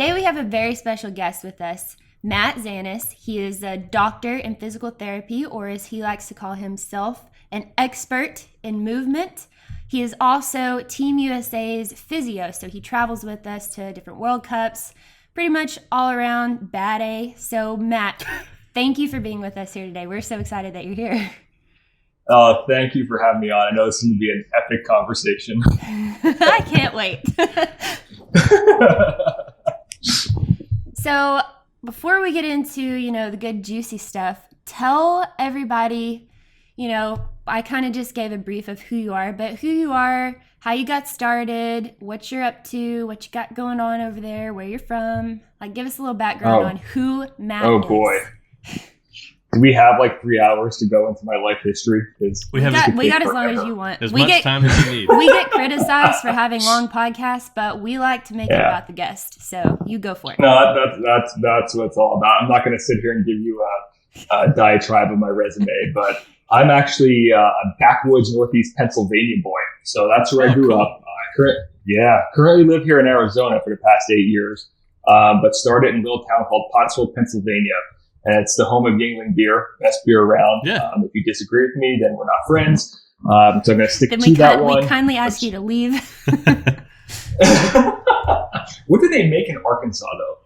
today we have a very special guest with us, Matt Zanis. He is a doctor in physical therapy, or as he likes to call himself, an expert in movement. He is also Team USA's physio, so he travels with us to different World Cups, pretty much all around bad A. So Matt, thank you for being with us here today. We're so excited that you're here. Oh, thank you for having me on. I know this is going to be an epic conversation. I can't wait. So before we get into, the good juicy stuff, tell everybody, I kind of just gave a brief of who you are, but who you are, how you got started, what you're up to, what you got going on over there, where you're from. Like, give us a little background on who Matt is. Oh, boy. Do we have like 3 hours to go into my life history? We got as long as you want. As much time as you need. We get criticized for having long podcasts, but we like to make it about the guest. So you go for it. No, that's what it's all about. I'm not going to sit here and give you a diatribe of my resume, but I'm actually a backwoods Northeast Pennsylvania boy. So that's where I grew up. Currently live here in Arizona for the past 8 years, but started in a little town called Pottsville, Pennsylvania. And it's the home of Yingling beer, best beer around. Yeah. If you disagree with me, then we're not friends. So I'm going to stick to that one. We kindly ask you to leave. What do they make in Arkansas, though?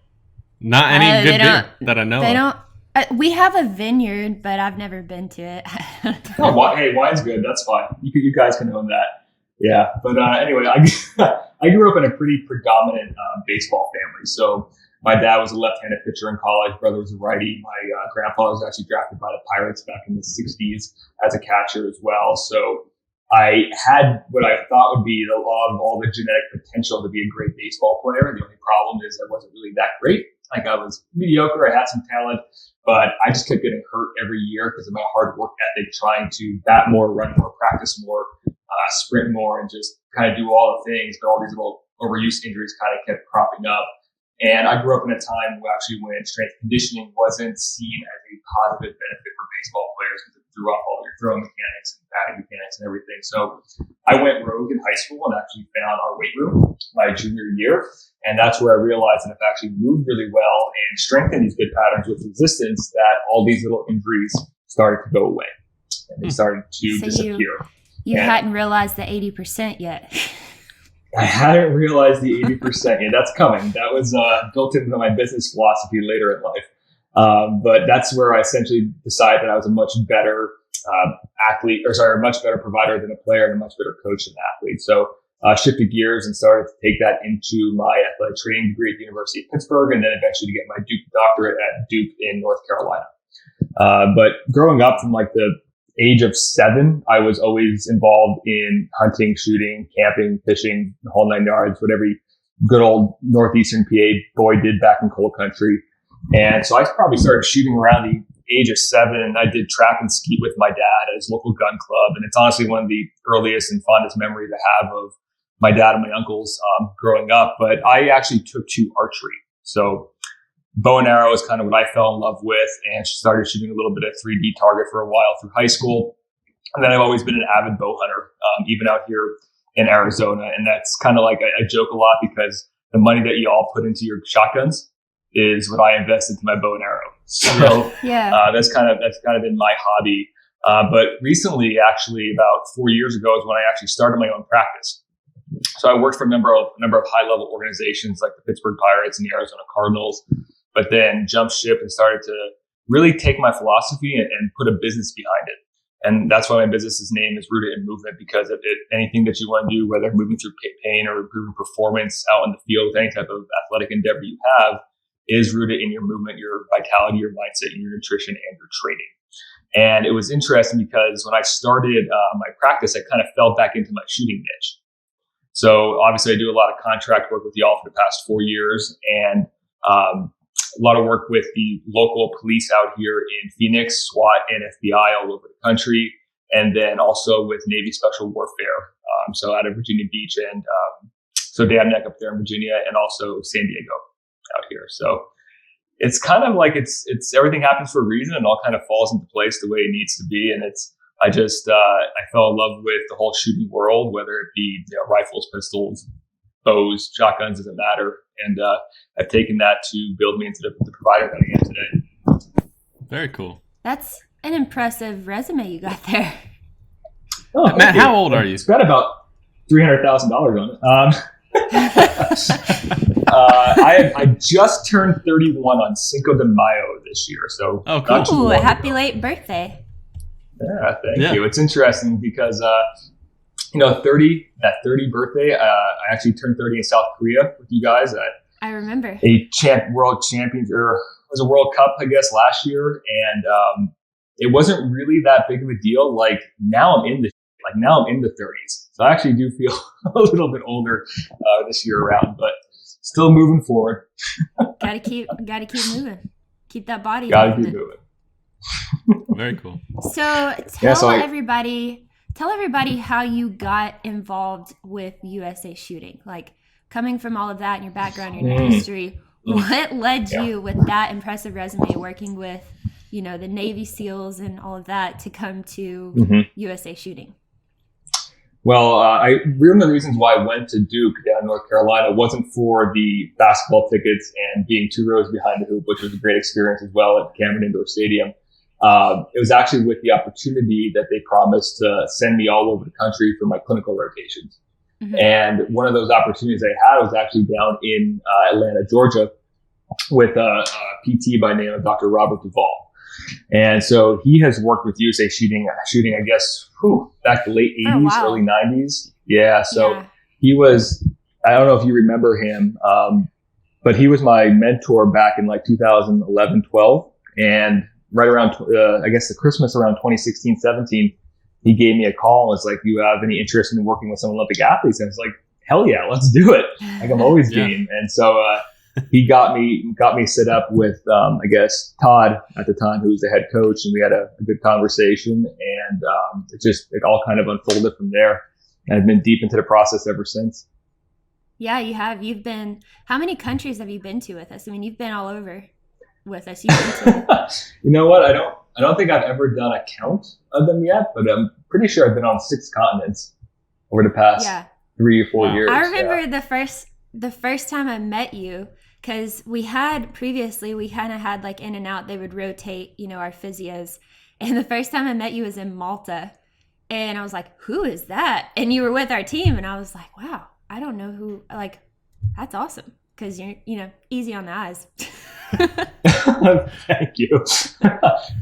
Not any good beer that I know of. We have a vineyard, but I've never been to it. Hey, wine's good. That's fine. You guys can own that. Yeah. But anyway, I grew up in a pretty predominant baseball family. So my dad was a left-handed pitcher in college. Brother was a righty. My grandfather was actually drafted by the Pirates back in the 60s as a catcher as well. So I had what I thought would be all the genetic potential to be a great baseball player. The only problem is I wasn't really that great. Like, I was mediocre. I had some talent, but I just kept getting hurt every year because of my hard work ethic, trying to bat more, run more, practice more, sprint more, and just kind of do all the things. But all these little overuse injuries kind of kept cropping up. And I grew up in a time when strength conditioning wasn't seen as a positive benefit for baseball players because it threw off all your throwing mechanics and batting mechanics and everything. So I went rogue in high school and actually found our weight room my junior year. And that's where I realized that if I actually moved really well and strengthened these good patterns with resistance, that all these little injuries started to go away and they started to disappear. You hadn't realized the 80% yet. I hadn't realized the 80% yet. That's coming. That was built into my business philosophy later in life. But that's where I essentially decided that I was a much better a much better provider than a player and a much better coach than an athlete. So shifted gears and started to take that into my athletic training degree at the University of Pittsburgh, and then eventually to get my Duke doctorate at Duke in North Carolina. But growing up from like the age of 7, I was always involved in hunting, shooting, camping, fishing, the whole 9 yards, what every good old Northeastern PA boy did back in coal country. And so I probably started shooting around the age of 7, and I did track and skeet with my dad at his local gun club. And it's honestly one of the earliest and fondest memories I have of my dad and my uncles growing up. But I actually took to archery. So bow and arrow is kind of what I fell in love with, and started shooting a little bit of 3D target for a while through high school. And then I've always been an avid bow hunter, even out here in Arizona. And that's kind of like I joke a lot because the money that you all put into your shotguns is what I invest into my bow and arrow. So that's kind of been my hobby. But recently, actually about 4 years ago, is when I actually started my own practice. So I worked for a number of high-level organizations like the Pittsburgh Pirates and the Arizona Cardinals, but then jumped ship and started to really take my philosophy and put a business behind it. And that's why my business's name is Rooted in Movement, because anything that you want to do, whether moving through pain or improving performance out in the field with any type of athletic endeavor you have, is rooted in your movement, your vitality, your mindset, your nutrition, and your training. And it was interesting because when I started my practice, I kind of fell back into my shooting niche. So obviously I do a lot of contract work with y'all for the past 4 years, and a lot of work with the local police out here in Phoenix, SWAT and FBI all over the country, and then also with Navy Special Warfare. So out of Virginia Beach and so Dam Neck up there in Virginia, and also San Diego out here. So it's kind of like it's everything happens for a reason, and all kind of falls into place the way it needs to be. And I fell in love with the whole shooting world, whether it be rifles, pistols, bows, shotguns, doesn't matter. And I've taken that to build me into the provider that I am today. Very cool. That's an impressive resume you got there. Oh, Matt, how old are you? It's got about $300,000 on it. I just turned 31 on Cinco de Mayo this year. So cool. Happy late birthday. Yeah, thank you. It's interesting because 30 birthday, I actually turned 30 in South Korea with you guys at I remember world champions, or it was a World Cup, I guess, last year, and it wasn't really that big of a deal. Like now I'm in the 30s, so I actually do feel a little bit older this year around, but still moving forward. Gotta keep moving. Keep that body. Gotta keep moving. Very cool. So tell everybody how you got involved with USA Shooting. Like coming from all of that and your background, your history, what led you with that impressive resume working with, the Navy SEALs and all of that to come to USA Shooting? Well, one of the reasons why I went to Duke down in North Carolina wasn't for the basketball tickets and being 2 rows behind the hoop, which was a great experience as well at Cameron Indoor Stadium. It was actually with the opportunity that they promised to send me all over the country for my clinical rotations. Mm-hmm. And one of those opportunities I had was actually down in Atlanta, Georgia, with a PT by the name of Dr. Robert Duvall. And so he has worked with USA Shooting, I guess, back to late 80s, early 90s. Yeah. So he was, I don't know if you remember him, but he was my mentor back in like 2011, 12. And right around, I guess the Christmas around 2016, 17, he gave me a call and was like, "Do you have any interest in working with some Olympic athletes?" And I was like, "Hell yeah, let's do it." Like I'm always game. And so, he got me set up with, I guess, Todd at the time, who was the head coach, and we had a good conversation, and it all kind of unfolded from there. And I've been deep into the process ever since. Yeah, you have. How many countries have you been to with us? I mean, you've been all over with us. You know what? I don't think I've ever done a count of them yet, but I'm pretty sure I've been on 6 continents over the past 3 or 4 years. I remember the first time I met you, because we kind of had like in and out, they would rotate, our physios. And the first time I met you was in Malta. And I was like, who is that? And you were with our team. And I was like, wow, I don't know who, like, that's awesome. Because you're, easy on the eyes. Thank you.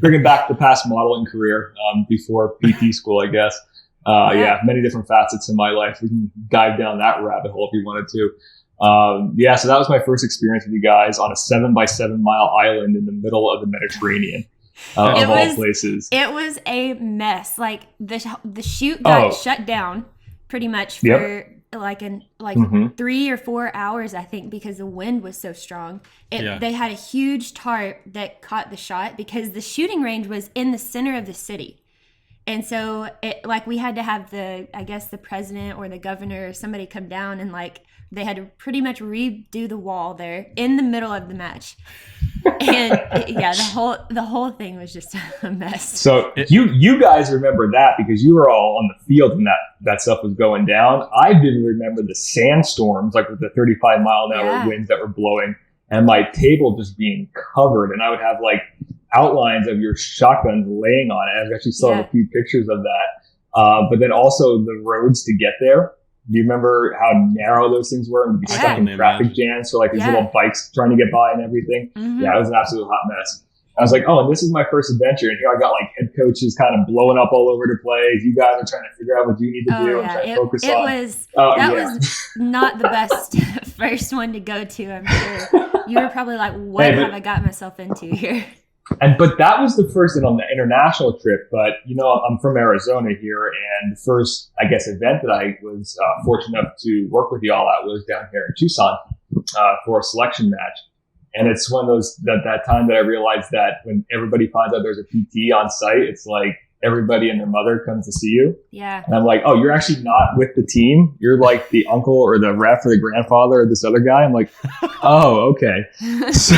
Bringing back the past modeling career before PT school, I guess. Many different facets in my life. We can dive down that rabbit hole if you wanted to. So that was my first experience with you guys on a 7x7 mile island in the middle of the Mediterranean, of all places. It was a mess. Like the shoot got shut down pretty much for 3 or 4 hours, I think, because the wind was so strong. They had a huge tarp that caught the shot because the shooting range was in the center of the city. And so we had to have the president or the governor or somebody come down and they had to pretty much redo the wall there in the middle of the match. And the whole thing was just a mess. So you guys remember that because you were all on the field when that stuff was going down. I didn't remember the sandstorms, like with the 35 mile an hour winds that were blowing, and my table just being covered. And I would have outlines of your shotguns laying on it. I've actually saw a few pictures of that. But then also the roads to get there. Do you remember how narrow those things were and be stuck in traffic jams for these little bikes trying to get by and everything? Mm-hmm. Yeah, it was an absolute hot mess. I was like, and this is my first adventure. And here I got head coaches kind of blowing up all over the place. You guys are trying to figure out what you need to do and try to focus on. That was not the best first one to go to, I'm sure. You were probably like, what have I got myself into here? But that was the first on the international trip. But, I'm from Arizona here. And the first, event that I was fortunate enough to work with y'all at was down here in Tucson for a selection match. And it's one of those, that time that I realized that when everybody finds out there's a PT on site, it's like everybody and their mother comes to see you. Yeah. And I'm like, oh, you're actually not with the team. You're like the uncle or the ref or the grandfather of this other guy. I'm like, oh, okay. So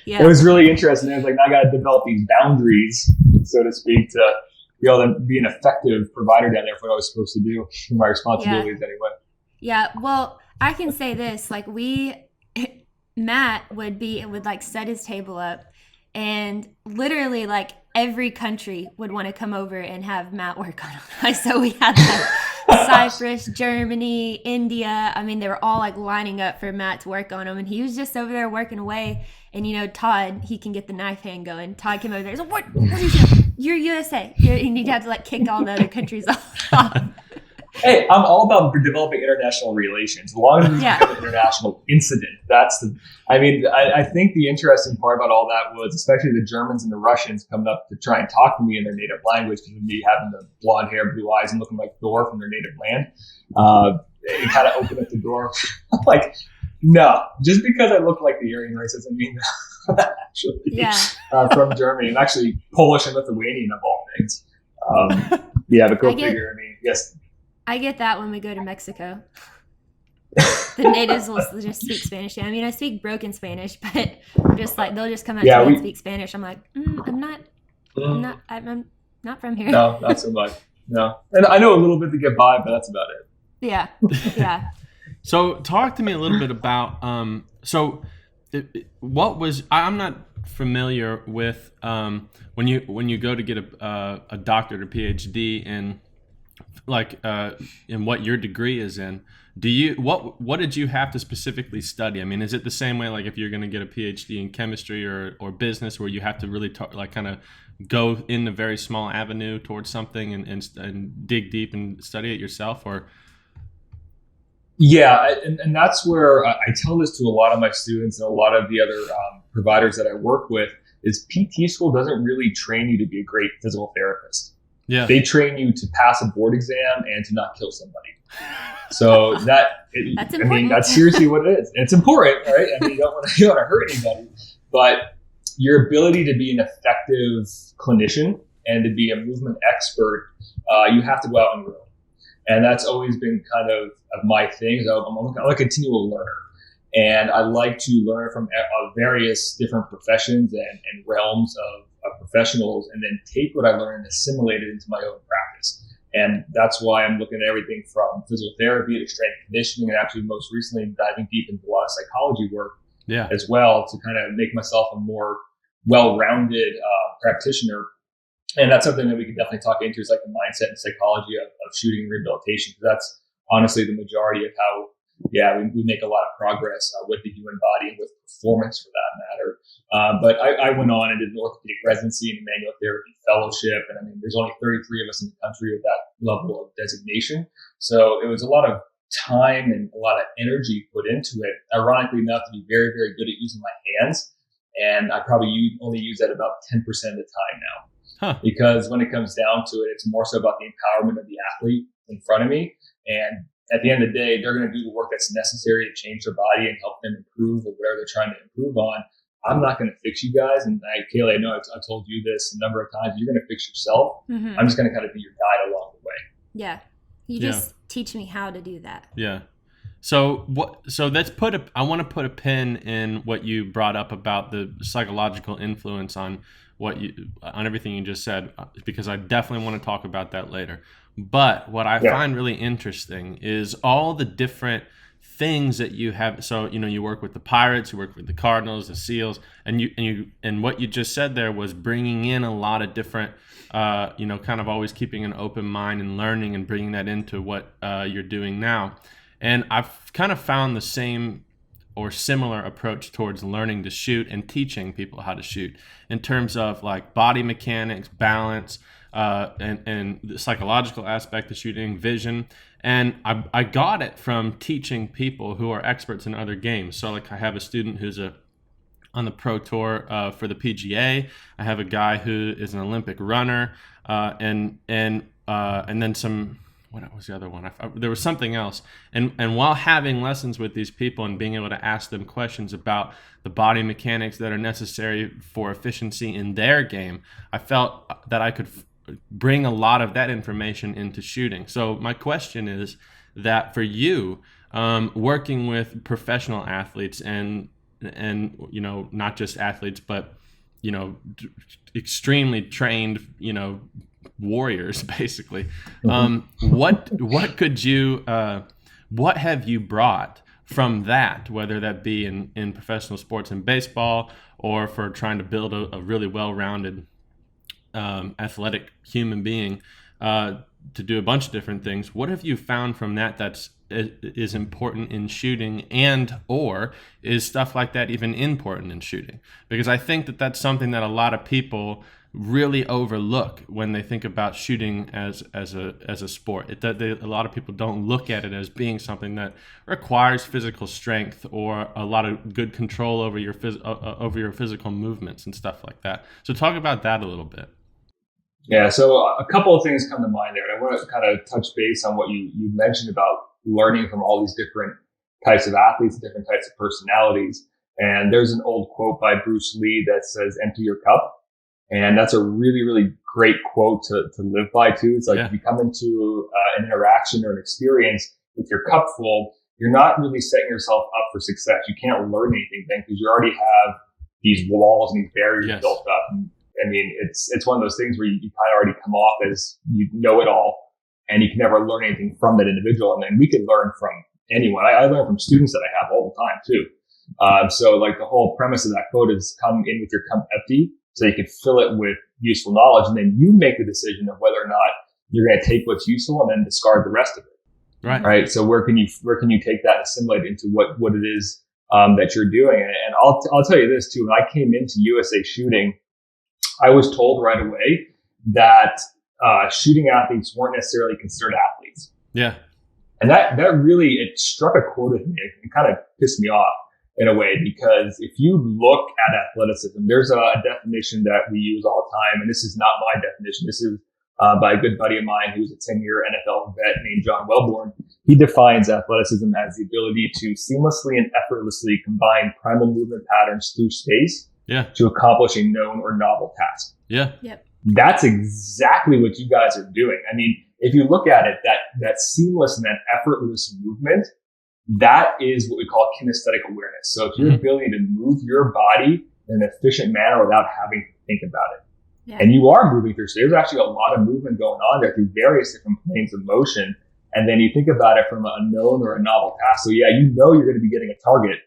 it was really interesting. I was like, now I got to develop these boundaries, so to speak, to be able to be an effective provider down there for what I was supposed to do, for my responsibilities anyway. Yeah. Well, I can say this, like Matt would like set his table up, and literally like every country would want to come over and have Matt work on it. So we had like Cyprus, Germany, India. I mean, they were all like lining up for Matt to work on them, and he was just over there working away. And Todd, he can get the knife hand going. Todd came over there. He's like, "What are you doing? You're USA." And he'd have to like kick all the other countries off. Hey, I'm all about developing international relations. As long as it's an international incident, I think the interesting part about all that was, especially the Germans and the Russians coming up to try and talk to me in their native language, because of me having the blonde hair, blue eyes, and looking like Thor from their native land. It kind of opened up the door. Like, no, just because I look like the Aryan race doesn't mean that I'm actually from Germany. I'm actually Polish and Lithuanian of all things. But go figure. I mean, yes. I get that when we go to Mexico. The natives will just speak Spanish. I mean, I speak broken Spanish, but just like they'll just come up to me and speak Spanish. I'm like, I'm not from here. No, not so much. No, and I know a little bit to get by, but that's about it. Yeah. So talk to me a little bit about. I'm not familiar with when you go to get a doctorate or PhD in. In what your degree is in, what did you have to specifically study? I mean, is it the same way like if you're going to get a PhD in chemistry or business, where you have to really kind of go in a very small avenue towards something and dig deep and study it yourself? Or and that's where I tell this to a lot of my students and a lot of the other providers that I work with, is PT school doesn't really train you to be a great physical therapist. Yeah. They train you to pass a board exam and to not kill somebody. So that's important. I mean, that's seriously what it is. And it's important, right? I mean, you don't want to hurt anybody, but your ability to be an effective clinician and to be a movement expert, you have to go out and learn. And that's always been kind of my thing. So I'm a continual learner. And I like to learn from various different professions and realms of professionals, and then take what I learned and assimilate it into my own practice. And that's why I'm looking at everything from physical therapy to strength conditioning, and actually most recently diving deep into a lot of psychology work as well, to kind of make myself a more well-rounded practitioner. And that's something that we can definitely talk into, is like the mindset and psychology of shooting and rehabilitation, because that's honestly the majority of how we make a lot of progress with the human body and with performance, for that matter. But I went on and did an orthopedic residency and a manual therapy fellowship. And I mean, there's only 33 of us in the country with that level of designation. So it was a lot of time and a lot of energy put into it. Ironically enough, to be very, very good at using my hands. And I probably only use that about 10% of the time now. Because when it comes down to it, it's more so about the empowerment of the athlete in front of me. And at the end of the day, they're going to do the work that's necessary to change their body and help them improve with whatever they're trying to improve on. I'm not going to fix you guys. And Kayle, I know I've told you this a number of times. You're going to fix yourself. Mm-hmm. I'm just going to kind of be your guide along the way. Yeah. You just teach me how to do that. Yeah. So I want to put a pin in what you brought up about the psychological influence on everything you just said, because I definitely want to talk about that later. But what I find really interesting is all the different things that you have. So, you work with the Pirates, you work with the Cardinals, the Seals, and what you just said there was bringing in a lot of different, kind of always keeping an open mind and learning and bringing that into what you're doing now. And I've kind of found the same or similar approach towards learning to shoot and teaching people how to shoot in terms of like body mechanics, balance, and the psychological aspect of shooting, vision. And I got it from teaching people who are experts in other games. So like I have a student who's on the pro tour for the PGA. I have a guy who is an Olympic runner, and then some. What was the other one? There was something else. And while having lessons with these people and being able to ask them questions about the body mechanics that are necessary for efficiency in their game, I felt that I could bring a lot of that information into shooting. So my question is that for you, working with professional athletes and not just athletes, but extremely trained, warriors, basically. What have you brought from that, whether that be in professional sports and baseball, or for trying to build a really well-rounded athletic human being, to do a bunch of different things. What have you found from that is important in shooting, and or is stuff like that even important in shooting? Because I think that that's something that a lot of people really overlook when they think about shooting as a sport. A lot of people don't look at it as being something that requires physical strength or a lot of good control over your physical movements and stuff like that. So talk about that a little bit. Yeah, so a couple of things come to mind there, and I want to kind of touch base on what you mentioned about learning from all these different types of athletes, different types of personalities. And there's an old quote by Bruce Lee that says, "Empty your cup." And that's a really, really great quote to live by too. It's like, if you come into an interaction or an experience with your cup full, you're not really setting yourself up for success. You can't learn anything then, because you already have these walls and these barriers built up. And, I mean, it's one of those things where you kind of already come off as you know it all, and you can never learn anything from that individual. And then we can learn from anyone. I learn from students that I have all the time too. So like the whole premise of that quote is, come in with your cup empty, so you can fill it with useful knowledge, and then you make the decision of whether or not you're going to take what's useful and then discard the rest of it. Right. So where can you take that and assimilate into what it is that you're doing? And I'll tell you this too. When I came into USA Shooting, I was told right away that shooting athletes weren't necessarily considered athletes. Yeah. And that really, it struck a chord with me. It kind of pissed me off in a way, because if you look at athleticism, there's a definition that we use all the time, and this is not my definition. This is by a good buddy of mine who's a 10-year NFL vet named John Wellborn. He defines athleticism as the ability to seamlessly and effortlessly combine primal movement patterns through space to accomplish a known or novel task. Yeah. Yep. That's exactly what you guys are doing. I mean, if you look at it, that seamless and that effortless movement, that is what we call kinesthetic awareness. So it's your ability to move your body in an efficient manner without having to think about it. Yeah. And you are moving through. So there's actually a lot of movement going on there through various different planes of motion. And then you think about it from a known or a novel task. So yeah, you know you're going to be getting a target,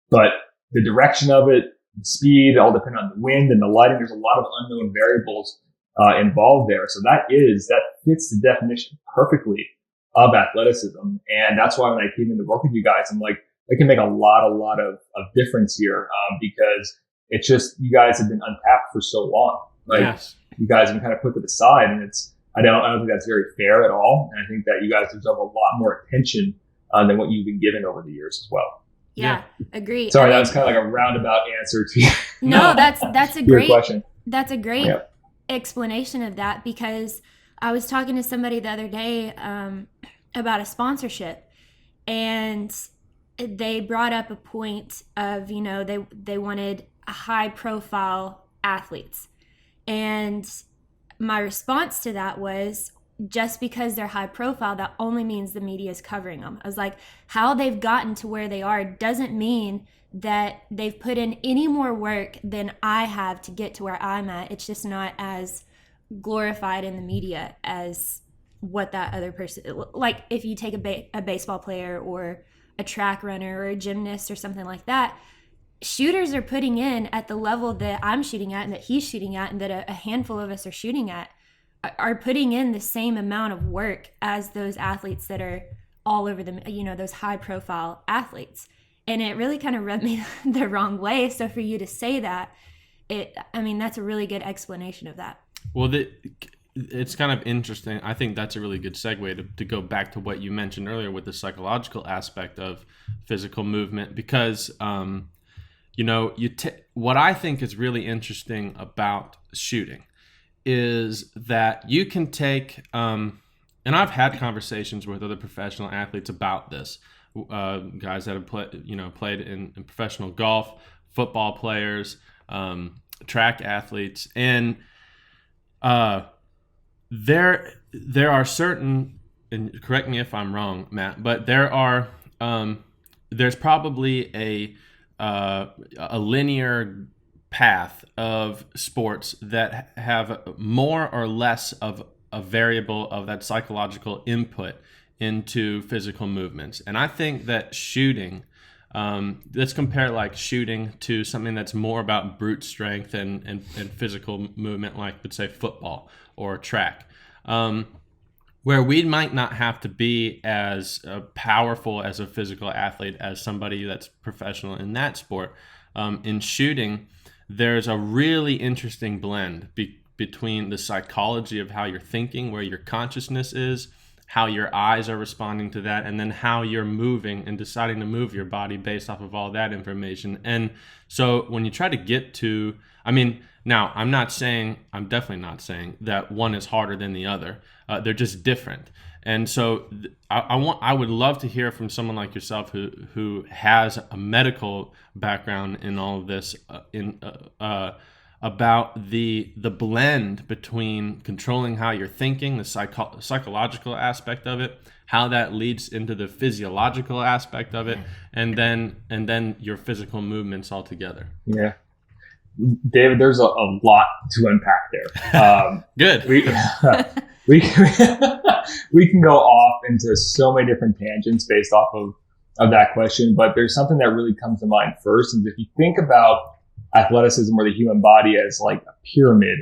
but the direction of it, the speed, all depend on the wind and the lighting. There's a lot of unknown variables involved there. So that fits the definition perfectly of athleticism. And that's why when I came in to work with you guys, I'm like, I can make a lot of difference here, because it's just, you guys have been untapped for so long. Like, you guys have been kind of put to the side, and I don't think that's very fair at all. And I think that you guys deserve a lot more attention than what you've been given over the years as well. Yeah. Agree. Sorry, that was kind of like a roundabout answer to you. No, that's a great question. That's a great explanation of that, because I was talking to somebody the other day about a sponsorship, and they brought up a point of, they wanted a high profile athletes. And my response to that was, just because they're high profile, that only means the media is covering them. I was like, how they've gotten to where they are doesn't mean that they've put in any more work than I have to get to where I'm at. It's just not as glorified in the media as what that other person, like if you take a baseball player or a track runner or a gymnast or something like that, shooters are putting in at the level that I'm shooting at and that he's shooting at and that a handful of us are shooting at, are putting in the same amount of work as those athletes that are all over the, those high profile athletes. And it really kind of rubbed me the wrong way. So for you to say that, that's a really good explanation of that. Well, it's kind of interesting. I think that's a really good segue to go back to what you mentioned earlier with the psychological aspect of physical movement, because, what I think is really interesting about shooting is that you can take, and I've had conversations with other professional athletes about this, guys that have played in professional golf, football players, track athletes, and there are certain, and correct me if I'm wrong, Matt, but there's probably a linear path of sports that have more or less of a variable of that psychological input into physical movements. And I think that shooting, let's compare like shooting to something that's more about brute strength and physical movement, like let's say football or track, where we might not have to be as powerful as a physical athlete as somebody that's professional in that sport. In shooting, there's a really interesting blend between the psychology of how you're thinking, where your consciousness is, how your eyes are responding to that, and then how you're moving and deciding to move your body based off of all that information. And so when you try to get to, now I'm definitely not saying that one is harder than the other. They're just different. And so I would love to hear from someone like yourself who has a medical background in all of this, about the blend between controlling how you're thinking, the psychological aspect of it, how that leads into the physiological aspect of it, and then your physical movements altogether. Yeah, David, there's a lot to unpack there. Good. We can go off into so many different tangents based off of that question, but there's something that really comes to mind first. And if you think about athleticism or the human body as like a pyramid,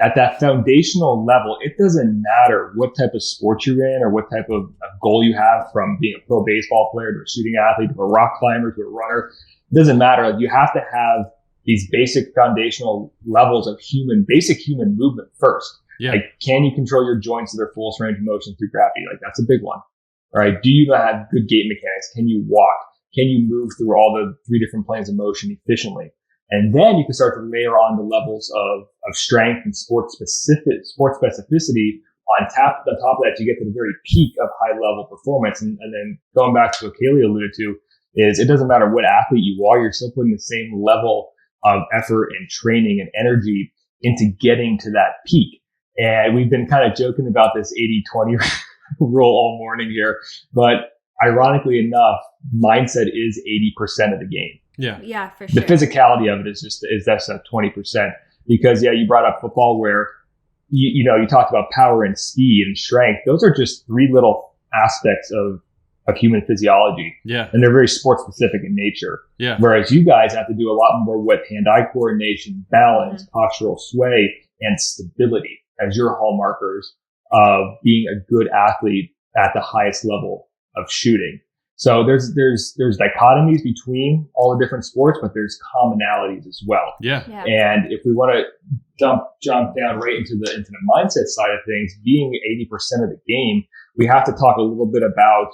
at that foundational level, it doesn't matter what type of sport you're in or what type of goal you have, from being a pro baseball player to a shooting athlete to a rock climber to a runner. It doesn't matter. You have to have these basic foundational levels of basic human movement first. Yeah. Like, can you control your joints to their fullest range of motion through gravity? Like, that's a big one. All right. Do you have good gait mechanics? Can you walk? Can you move through all the 3 different planes of motion efficiently? And then you can start to layer on the levels of strength and sport specificity on top of that. You get to the very peak of high level performance. And then going back to what Kayle alluded to, is it doesn't matter what athlete you are, you're still putting the same level of effort and training and energy into getting to that peak. And we've been kind of joking about this 80-20 rule all morning here, but ironically enough, mindset is 80% of the game. Yeah, for sure. The physicality of it is that's 20%. Because you brought up football, where you talked about power and speed and strength. Those are just 3 little aspects of human physiology. Yeah. And they're very sport specific in nature. Yeah. Whereas you guys have to do a lot more with hand-eye coordination, balance, postural sway, and stability as your hallmarkers of being a good athlete at the highest level of shooting. So there's dichotomies between all the different sports, but there's commonalities as well. Yeah. And if we want to jump down right into the mindset side of things, being 80% of the game, we have to talk a little bit about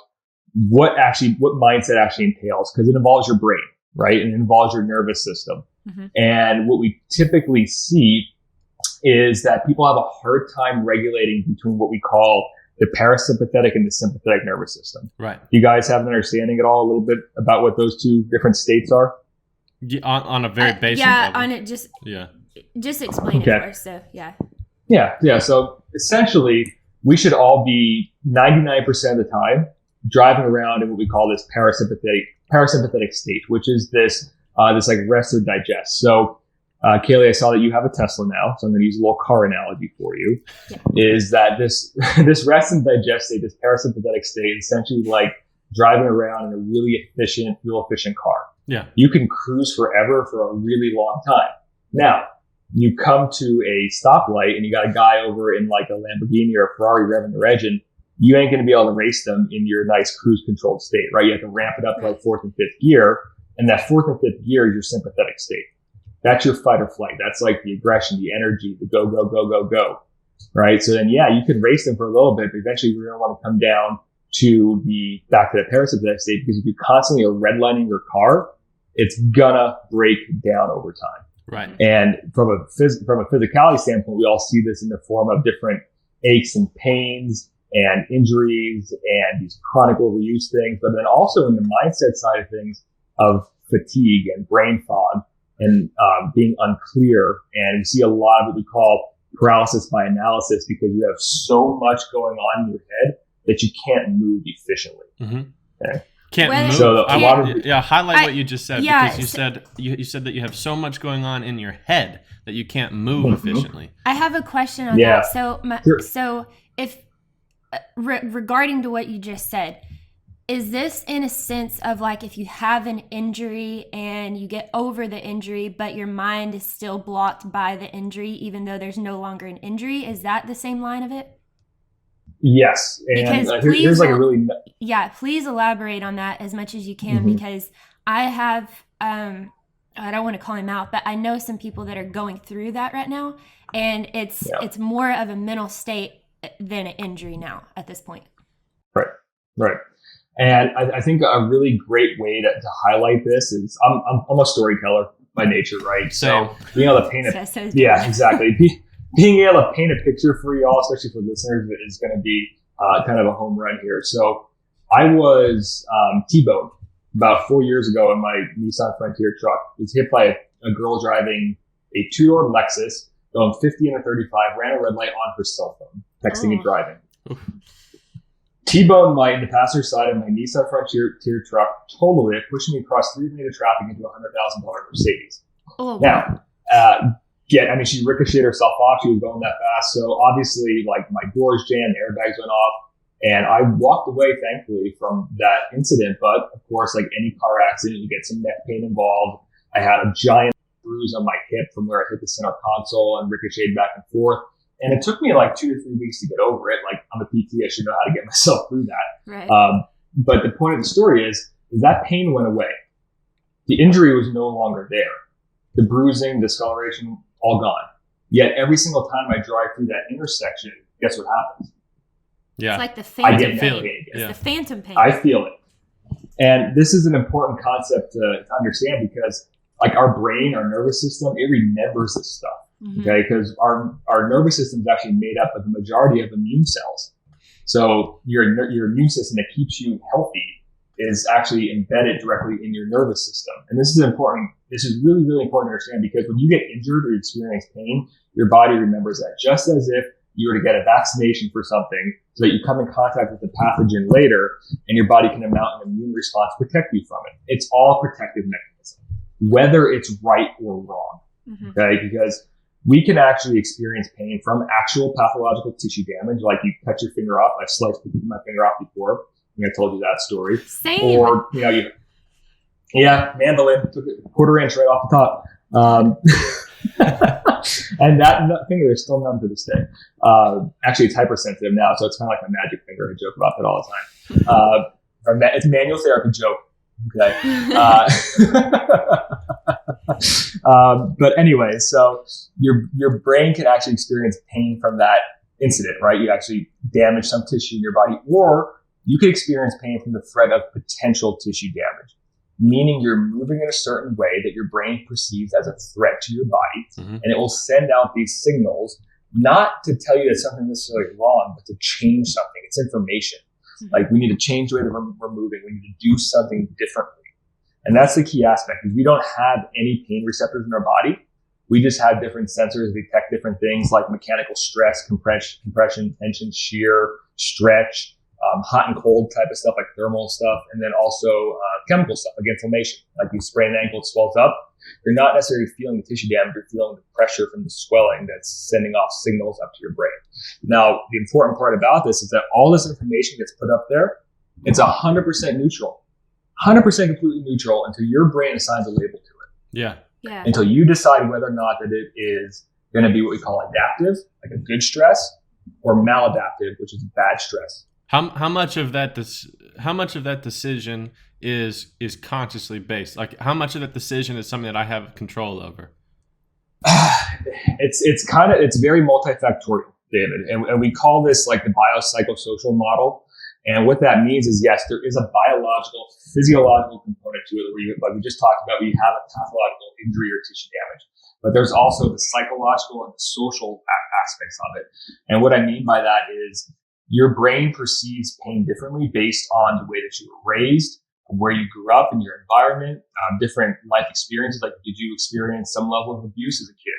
what mindset actually entails, because it involves your brain, right? And it involves your nervous system. Mm-hmm. And what we typically see is that people have a hard time regulating between what we call the parasympathetic and the sympathetic nervous system. Right. You guys have an understanding at all a little bit about what those 2 different states are? Yeah, on a very basic level. On it, just explain it for us. So Yeah. So essentially, we should all be 99% of the time driving around in what we call this parasympathetic state, which is this like rest or digest. So Kayle, I saw that you have a Tesla now, so I'm going to use a little car analogy for you. Yeah. Is that this rest and digest state, this parasympathetic state, is essentially like driving around in a really fuel efficient car. Yeah. You can cruise forever for a really long time. Now, you come to a stoplight and you got a guy over in like a Lamborghini or a Ferrari revving their engine. You ain't going to be able to race them in your nice cruise controlled state, right? You have to ramp it up to like 4th and 5th gear. And that 4th and 5th gear is your sympathetic state. That's your fight or flight. That's like the aggression, the energy, the go, right? So then, you can race them for a little bit, but eventually you're going to want to come down to back to the parasympathetic state, because if you constantly are redlining your car, it's gonna break down over time. Right. And from a physicality standpoint, we all see this in the form of different aches and pains and injuries and these chronic overuse things, but then also in the mindset side of things of fatigue and brain fog and being unclear. And we see a lot of what we call paralysis by analysis, because you have so much going on in your head that you can't move efficiently. Mm-hmm. Okay? Can't move. So highlight what you just said, because you said that you have so much going on in your head that you can't move efficiently. I have a question on that. So Sure. so if regarding to what you just said, is this in a sense of like if you have an injury and you get over the injury, but your mind is still blocked by the injury, even though there's no longer an injury? Is that the same line of it? Yes. And here's like a really... Yeah, please elaborate on that as much as you can, because I have, I don't want to call him out, but I know some people that are going through that right now, and it's more of a mental state than an injury now at this point. Right. And I think a really great way to highlight this is I'm a storyteller by nature, right? So being able to paint exactly. Being able to paint a picture for y'all, especially for listeners, is going to be kind of a home run here. So I was T-boned about 4 years ago in my Nissan Frontier truck. I was hit by a girl driving a two-door Lexus going 50 and a 35, ran a red light on her cell phone, texting and driving. T-boned in the passenger side of my Nissan Frontier truck, totaled it, pushing me across 3 lanes of traffic into a $100,000 Mercedes. Now, she ricocheted herself off. She was going that fast. So obviously, like, my doors jammed, airbags went off, and I walked away, thankfully, from that incident. But of course, like any car accident, you get some neck pain involved. I had a giant bruise on my hip from where I hit the center console and ricocheted back and forth. And it took me like 2 to 3 weeks to get over it. Like, I'm a PT, I should know how to get myself through that. Right. But the point of the story is that pain went away. The injury was no longer there. The bruising, discoloration, all gone. Yet every single time I drive through that intersection, guess what happens? Yeah. It's like the phantom pain. It's the phantom pain. I feel it. And this is an important concept to understand, because like our brain, our nervous system, it remembers this stuff. Okay, because our nervous system is actually made up of the majority of immune cells. So your immune system that keeps you healthy is actually embedded directly in your nervous system. And this is important. This is really, really important to understand, because when you get injured or experience pain, your body remembers that, just as if you were to get a vaccination for something so that you come in contact with the pathogen later and your body can mount an immune response to protect you from it. It's all protective mechanism, whether it's right or wrong. Okay, because we can actually experience pain from actual pathological tissue damage, like you cut your finger off. I've sliced my finger off before. I told you that story. Same. Or, mandolin, took a quarter inch right off the top. And that finger is still numb to this day. Actually, it's hypersensitive now, so it's kind of like my magic finger. I joke about that all the time. It's a manual therapy joke. Okay. But anyway, so your brain can actually experience pain from that incident, right? You actually damage some tissue in your body, or you could experience pain from the threat of potential tissue damage, meaning you're moving in a certain way that your brain perceives as a threat to your body, and it will send out these signals, not to tell you that something is necessarily wrong, but to change something. It's information. Like, we need to change the way that we're moving. We need to do something differently. And that's the key aspect, is we don't have any pain receptors in our body. We just have different sensors that detect different things like mechanical stress, compression, tension, shear, stretch, hot and cold type of stuff like thermal stuff, and then also chemical stuff like inflammation. Like, you sprain an ankle, it swells up. You're not necessarily feeling the tissue damage, you're feeling the pressure from the swelling that's sending off signals up to your brain. Now, the important part about this is that all this information gets put up there, it's 100% neutral. 100% completely neutral until your brain assigns a label to it. Yeah. Until you decide whether or not that it is going to be what we call adaptive, like a good stress, or maladaptive, which is bad stress. How much of that decision is consciously based? Like, how much of that decision is something that I have control over? It's very multifactorial, David, and we call this like the biopsychosocial model. And what that means is, yes, there is a biological, physiological component to it, like we just talked about. We have a pathological injury or tissue damage, but there's also the psychological and the social aspects of it. And what I mean by that is, your brain perceives pain differently based on the way that you were raised, where you grew up in your environment, different life experiences. Like, did you experience some level of abuse as a kid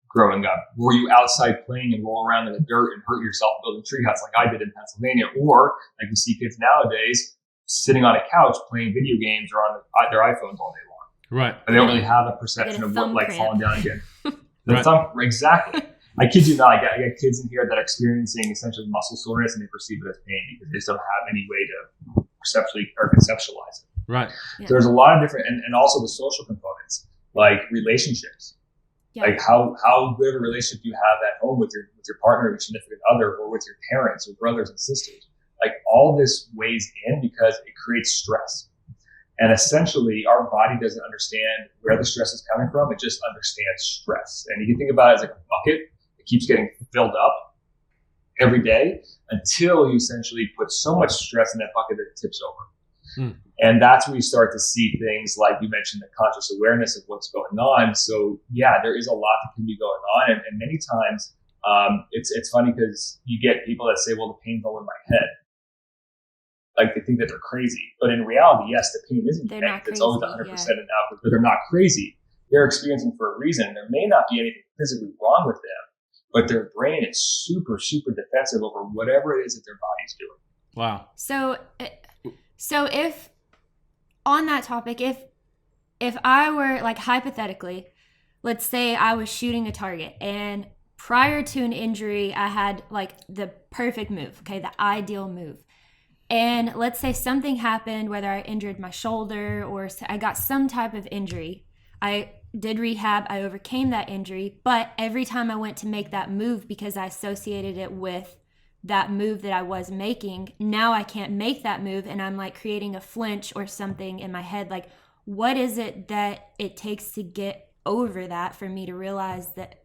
growing up? Were you outside playing and roll around in the dirt and hurt yourself building treehouse like I did in Pennsylvania? Or, like you see kids nowadays, sitting on a couch playing video games or on their iPhones all day long. Right. But they don't really have a perception of what, like, falling down again. Exactly. I kid you not, I got kids in here that are experiencing essentially muscle soreness and they perceive it as pain because they just don't have any way to conceptualize it. Right. Yeah. So there's a lot of different, and also the social components, like relationships. Yeah. Like how good of a relationship you have at home with your partner, your significant other, or with your parents or brothers and sisters. Like all this weighs in because it creates stress. And essentially, our body doesn't understand where the stress is coming from. It just understands stress. And you can think about it as like a bucket. It keeps getting filled up every day until you essentially put so much stress in that bucket that it tips over. And that's where you start to see things like you mentioned, the conscious awareness of what's going on. So yeah, there is a lot that can be going on. And many times it's funny because you get people that say, well, the pain's all in my head. Like they think that they're crazy. But in reality, yes, the pain isn't your head. It's always 100% an output, but they're not crazy. They're experiencing for a reason. There may not be anything physically wrong with them, but their brain is super, super defensive over whatever it is that their body's doing. Wow. So if on that topic, if I were like hypothetically, let's say I was shooting a target and prior to an injury, I had like the perfect move, okay, the ideal move. And let's say something happened, whether I injured my shoulder or I got some type of injury. I did rehab, I overcame that injury, but every time I went to make that move because I associated it with that move that I was making, now I can't make that move and I'm like creating a flinch or something in my head. Like, what is it that it takes to get over that for me to realize that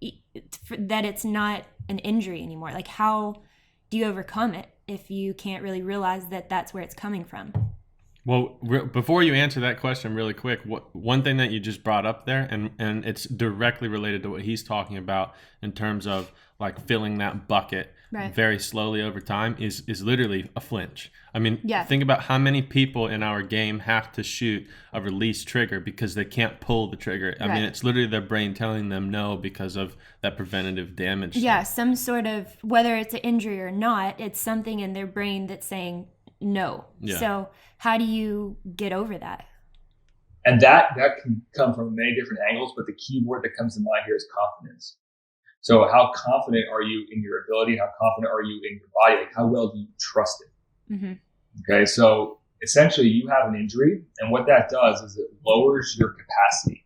it's not an injury anymore? Like, how do you overcome it if you can't really realize that that's where it's coming from? Well, before you answer that question really quick, one thing that you just brought up there, and it's directly related to what he's talking about in terms of like filling that bucket very slowly over time is literally a flinch. I mean, think about how many people in our game have to shoot a release trigger because they can't pull the trigger. I mean, it's literally their brain telling them no because of that preventative damage. Yeah, some sort of, whether it's an injury or not, it's something in their brain that's saying no. Yeah. So how do you get over that? And that can come from many different angles, but the key word that comes to mind here is confidence. So how confident are you in your ability? How confident are you in your body? Like how well do you trust it? Mm-hmm. Okay, so essentially you have an injury, and what that does is it lowers your capacity.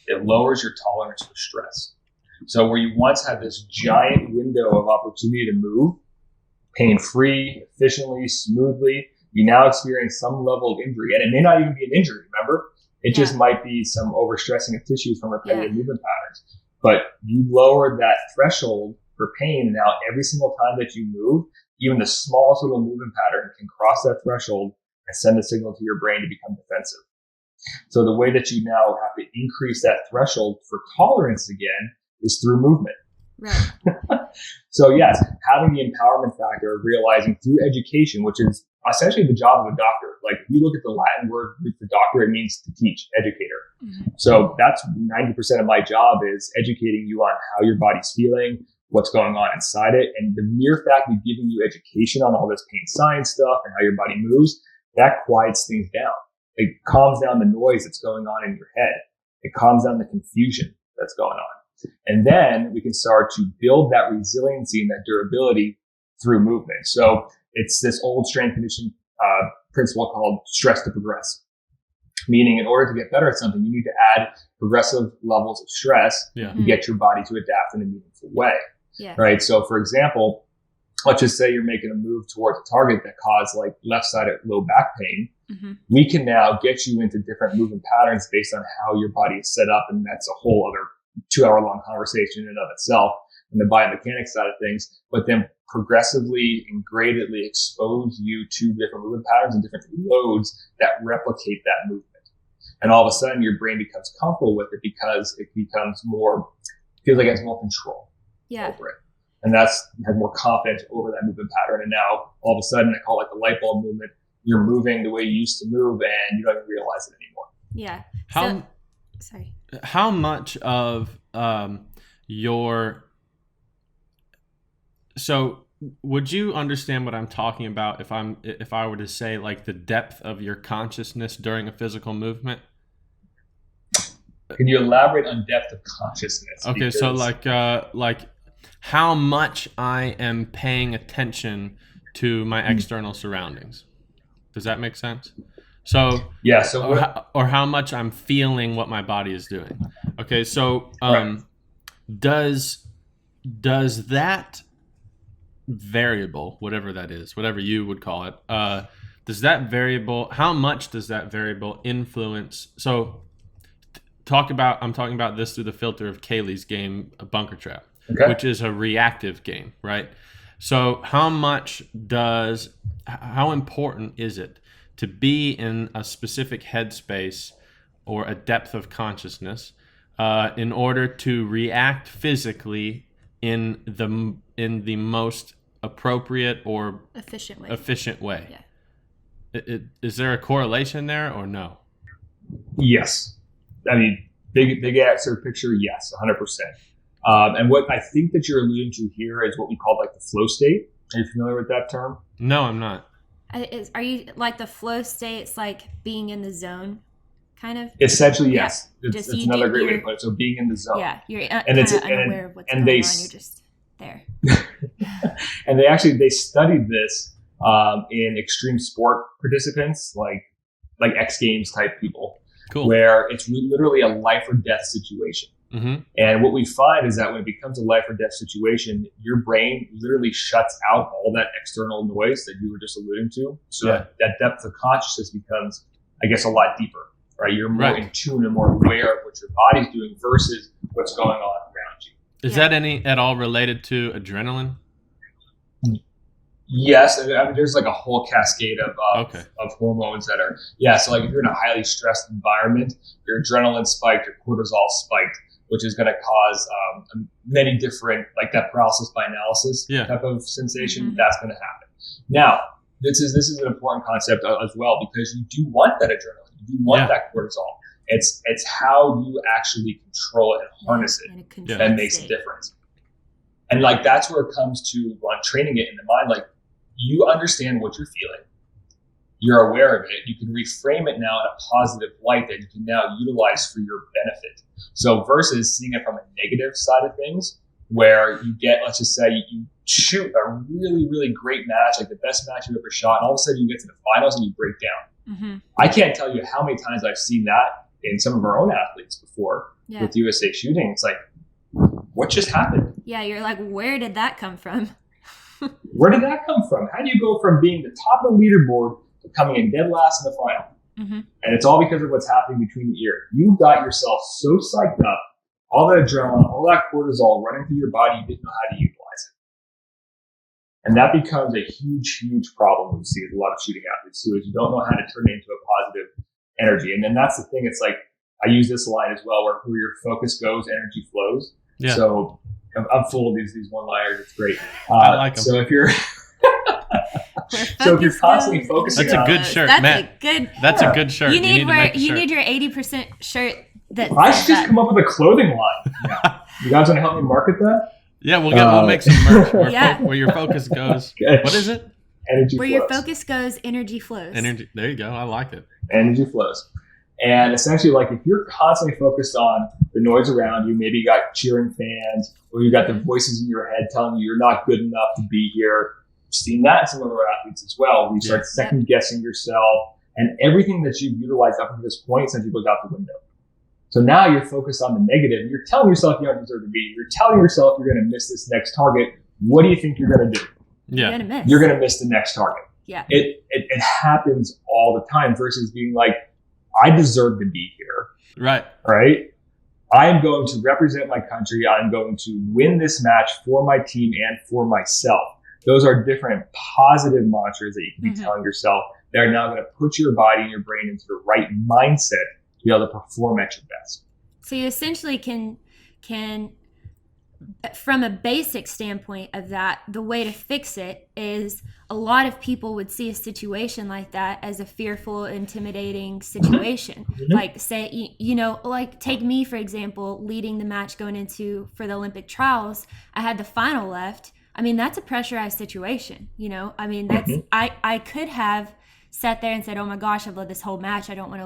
It lowers your tolerance for stress. So where you once had this giant window of opportunity to move, pain-free, efficiently, smoothly, you now experience some level of injury. And it may not even be an injury, remember? It just might be some overstressing of tissues from repetitive movement patterns. But you lowered that threshold for pain, and now every single time that you move, even the smallest little movement pattern can cross that threshold and send a signal to your brain to become defensive. So the way that you now have to increase that threshold for tolerance again is through movement. Right. So yes, having the empowerment factor of realizing through education, which is essentially the job of a doctor. Like if you look at the Latin word for doctor, it means to teach, educator. Mm-hmm. So that's 90% of my job is educating you on how your body's feeling, what's going on inside it. And the mere fact of giving you education on all this pain science stuff and how your body moves, that quiets things down. It calms down the noise that's going on in your head. It calms down the confusion that's going on. And then we can start to build that resiliency and that durability through movement. So it's this old strength conditioning principle called stress to progress. Meaning in order to get better at something, you need to add progressive levels of stress to get your body to adapt in a meaningful way. Yeah. Right. So for example, let's just say you're making a move towards a target that caused like left-sided low back pain. Mm-hmm. We can now get you into different movement patterns based on how your body is set up. And that's a whole other 2-hour-long conversation in and of itself and the biomechanics side of things, but then progressively and gradedly expose you to different movement patterns and different loads that replicate that movement. And all of a sudden your brain becomes comfortable with it because it becomes feels like it has more control over it. And has more confidence over that movement pattern. And now all of a sudden I call it like the light bulb movement. You're moving the way you used to move and you don't even realize it anymore. Yeah. How much of so would you understand what I'm talking about if I were to say like the depth of your consciousness during a physical movement? Can you elaborate on depth of consciousness? Okay, Because, so like how much I am paying attention to my external surroundings. Does that make sense? So yeah. So or how much I'm feeling what my body is doing. Okay, so right. does that variable, whatever that is, whatever you would call it, does that variable, how much does that variable influence? So I'm talking about this through the filter of Kaylee's game, a bunker trap, Okay. which is a reactive game, right? So how important is it to be in a specific headspace or a depth of consciousness in order to react physically in the most appropriate or efficient way? Yeah. Is there a correlation there or no? Yes. I mean, big answer picture, yes, 100%. And what I think that you're alluding to here is what we call like the flow state. Are you familiar with that term? No, I'm not. Are you like the flow state? It's like being in the zone, kind of. Essentially, yes. Yeah. It's another great way to put it. So being in the zone. Yeah, you're kind of unaware of what's going on. You're just there. And they studied this in extreme sport participants, like X Games type people. Cool. Where it's literally a life or death situation. Mm-hmm. And what we find is that when it becomes a life or death situation, your brain literally shuts out all that external noise that you were just alluding to. So that depth of consciousness becomes, I guess, a lot deeper, right? You're more in tune and more aware of what your body's doing versus what's going on around you. Is that at all related to adrenaline? Yes, I mean, there's like a whole cascade of hormones that are, so like if you're in a highly stressed environment, your adrenaline spiked, your cortisol spiked, which is going to cause many different, like that paralysis by analysis type of sensation. Mm-hmm. That's going to happen. Now, this is an important concept as well, because you do want that adrenaline, you do want that cortisol. It's how you actually control it and harness it that makes a difference. And like that's where it comes to training it in the mind. Like you understand what you're feeling, you're aware of it, you can reframe it now in a positive light that you can now utilize for your benefit. So versus seeing it from a negative side of things, where you get, let's just say you shoot a really, really great match, like the best match you've ever shot, and all of a sudden you get to the finals and you break down. Mm-hmm. I can't tell you how many times I've seen that in some of our own athletes before with USA shooting. It's like, what just happened? Yeah, you're like, where did that come from? Where did that come from? How do you go from being the top of the leaderboard to coming in dead last in the final? Mm-hmm. And it's all because of what's happening between the ear. You got yourself so psyched up, all that adrenaline, all that cortisol running through your body, you didn't know how to utilize it. And that becomes a huge, huge problem we see with a lot of shooting athletes too, is you don't know how to turn it into a positive energy. And then that's the thing. It's like, I use this line as well, where your focus goes, energy flows. Yeah. So I'm full of these one-liners. It's great. I like them. So if you're constantly focusing, that's a good shirt, Matt. That's a good shirt. You need your 80% shirt. I should just come up with a clothing line. Yeah. You guys want to help me market that? Yeah, we'll make some merch where your focus goes. What is it? Energy where flows. Your focus goes, energy flows. Energy. There you go. I like it. Energy flows. And essentially, like if you're constantly focused on the noise around you, maybe you got cheering fans, or you got the voices in your head telling you you're not good enough to be here. We've seen that in some of our athletes as well. You start second guessing yourself, and everything that you've utilized up to this point essentially goes out the window. So now you're focused on the negative. You're telling yourself you don't deserve to be. You're telling yourself you're going to miss this next target. What do you think you're going to do? Yeah, you're going to miss the next target. Yeah, it happens all the time. Versus being like, I deserve to be here. Right. I am going to represent my country. I'm going to win this match for my team and for myself. Those are different positive mantras that you can be telling yourself. They're now going to put your body and your brain into the right mindset to be able to perform at your best. So you essentially can from a basic standpoint of that, the way to fix it is a lot of people would see a situation like that as a fearful, intimidating situation. Mm-hmm. Like say, like take me, for example, leading the match going into for the Olympic trials. I had the final left. I mean, that's a pressurized situation, I mean, that's, I could have sat there and said, oh my gosh, I've led this whole match. I don't want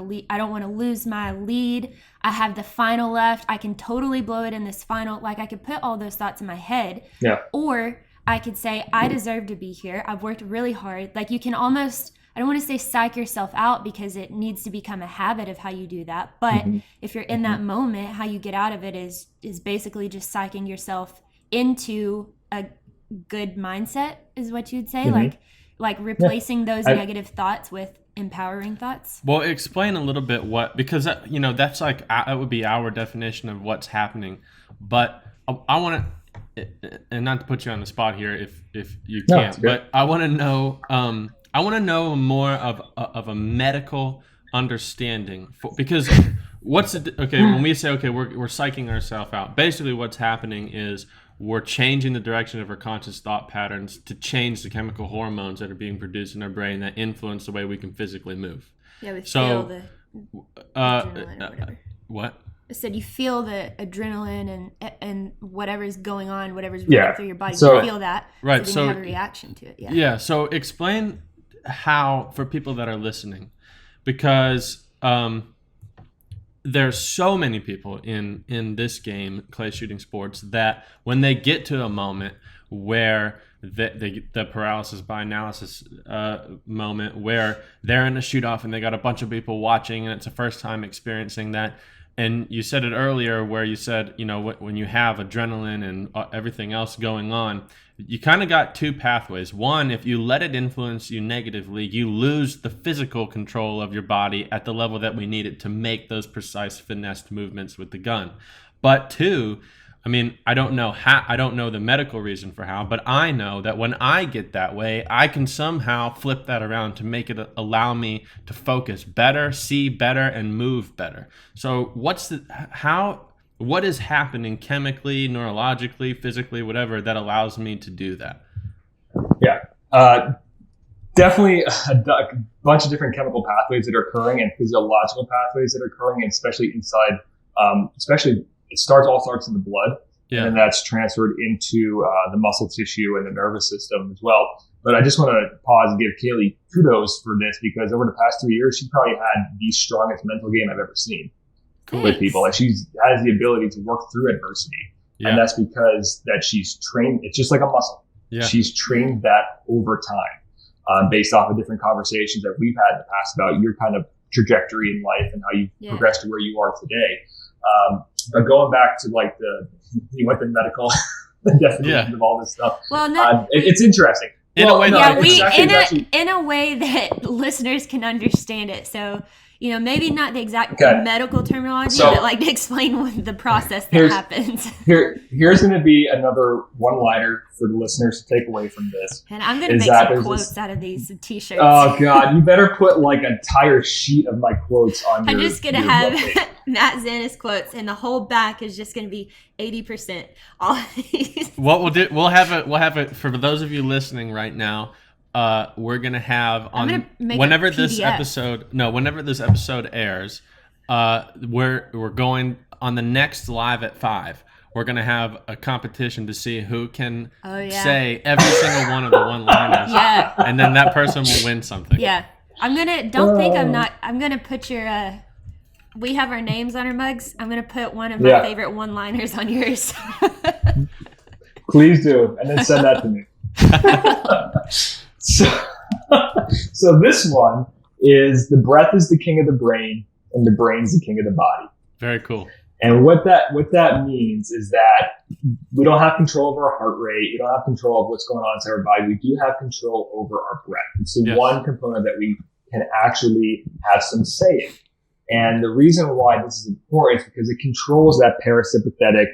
to lose my lead. I have the final left. I can totally blow it in this final. Like, I could put all those thoughts in my head. Yeah. Or I could say, I deserve to be here. I've worked really hard. Like, you can almost, I don't want to say psych yourself out, because it needs to become a habit of how you do that. But if you're in that moment, how you get out of it is like just psyching yourself into a good mindset, is what you'd say. Like replacing those negative thoughts with empowering thoughts. Well, explain a little bit because that's like, that would be our definition of what's happening. But I want to, and not to put you on the spot here if you can't, but I want to know, more of a medical understanding because when we say, okay, we're psyching ourselves out, basically what's happening is we're changing the direction of our conscious thought patterns to change the chemical hormones that are being produced in our brain that influence the way we can physically move. Yeah, we feel the adrenaline or whatever. What? I said you feel the adrenaline and whatever's going on, whatever's running through your body, you feel that. Right. So you have a reaction to it. Yeah. Yeah. So explain how, for people that are listening, because there's so many people in this game, clay shooting sports, that when they get to a moment where the paralysis by analysis moment, where they're in a shoot off and they got a bunch of people watching and it's the first time experiencing that. And you said it earlier where you said, when you have adrenaline and everything else going on, you kind of got two pathways. One, if you let it influence you negatively, you lose the physical control of your body at the level that we need it to make those precise finessed movements with the gun. But two, I don't know the medical reason for how, but I know that when I get that way, I can somehow flip that around to make it allow me to focus better, see better, and move better. So what is happening chemically, neurologically, physically, whatever, that allows me to do that? Yeah. Definitely a bunch of different chemical pathways that are occurring and physiological pathways that are occurring, and especially inside, it all starts in the blood, and then that's transferred into the muscle tissue and the nervous system as well. But I just want to pause and give Kayle kudos for this, because over the past 3 years, she probably had the strongest mental game I've ever seen with people. Like, she has the ability to work through adversity, and that's because that she's trained. It's just like a muscle. Yeah. She's trained that over time, based off of different conversations that we've had in the past about your kind of trajectory in life and how you progressed to where you are today. But going back to like you went the medical definition of all this stuff. Well, no, it's interesting. In a way that listeners can understand it. So, maybe not the exact medical terminology, but like to explain the process that happens. Here's going to be another one-liner for the listeners to take away from this. And I'm going to make some quotes out of these t-shirts. Oh God, you better put like an entire sheet of my quotes on I'm just going to have Matt Zanis quotes, and the whole back is just going to be 80%. All of these. What we'll do, we'll have it for those of you listening right now. We're gonna have on whenever this episode airs. We're going on the next live at 5. We're gonna have a competition to see who can say every single one of the one-liners. Yeah, and then that person will win something. Yeah, I'm gonna put your. We have our names on our mugs. I'm gonna put one of my favorite one-liners on yours. Please do, and then send that to me. So this one is: the breath is the king of the brain, and the brain's the king of the body. Very cool. And what that means is that we don't have control over our heart rate. We don't have control of what's going on inside our body. We do have control over our breath. It's the one component that we can actually have some say in. And the reason why this is important is because it controls that parasympathetic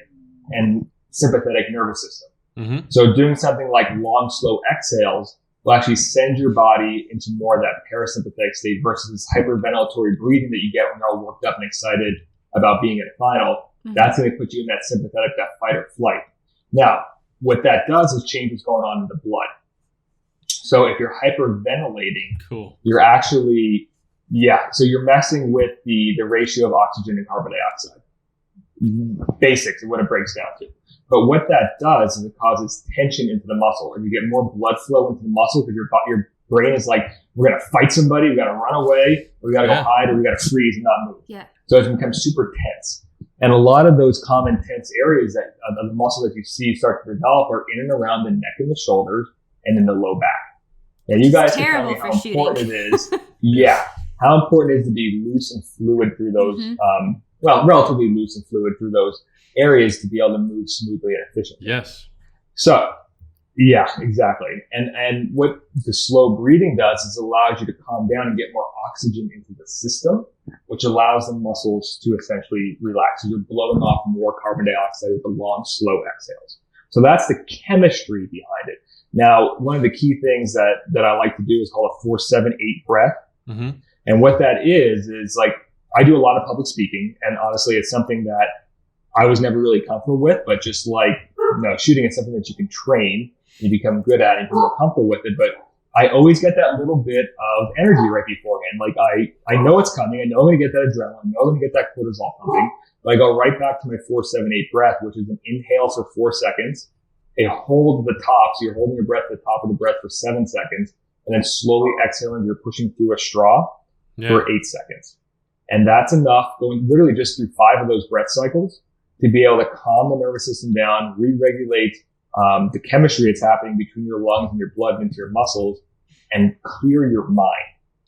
and sympathetic nervous system. Mm-hmm. So doing something like long, slow exhales will actually send your body into more of that parasympathetic state versus this hyperventilatory breathing that you get when you're all worked up and excited about being at a final. Mm-hmm. That's going to put you in that sympathetic, that fight or flight. Now, what that does is change what's going on in the blood. So if you're hyperventilating, you're actually, so you're messing with the ratio of oxygen and carbon dioxide. Basics of what it breaks down to. But what that does is it causes tension into the muscle, and you get more blood flow into the muscle because your brain is like, we're going to fight somebody, we got to run away, or we got to go hide, or we got to freeze and not move. Yeah. So it becomes super tense. And a lot of those common tense areas that the muscles that you see start to develop are in and around the neck and the shoulders and in the low back. Now you guys can tell me how important it is. Yeah. How important it is to be loose and fluid through those, relatively loose and fluid through those areas to be able to move smoothly and efficiently. Yes. So, yeah, exactly. And what the slow breathing does is allows you to calm down and get more oxygen into the system, which allows the muscles to essentially relax. So you're blowing off more carbon dioxide with the long, slow exhales. So that's the chemistry behind it. Now, one of the key things that I like to do is called a 4-7-8 breath. Mm-hmm. And what that is like, I do a lot of public speaking, and honestly, it's something that I was never really comfortable with, but just like, shooting is something that you can train, you become good at, and you're more comfortable with it. But I always get that little bit of energy right beforehand. Like I know it's coming. I know I'm going to get that adrenaline. I know I'm going to get that cortisol pumping. But I go right back to my 4-7-8 breath, which is an inhale for 4 seconds, a hold at the top. So you're holding your breath at the top of the breath for 7 seconds, and then slowly exhaling. You're pushing through a straw for 8 seconds. And that's enough, going literally just through 5 of those breath cycles, to be able to calm the nervous system down, re-regulate the chemistry that's happening between your lungs and your blood into your muscles, and clear your mind.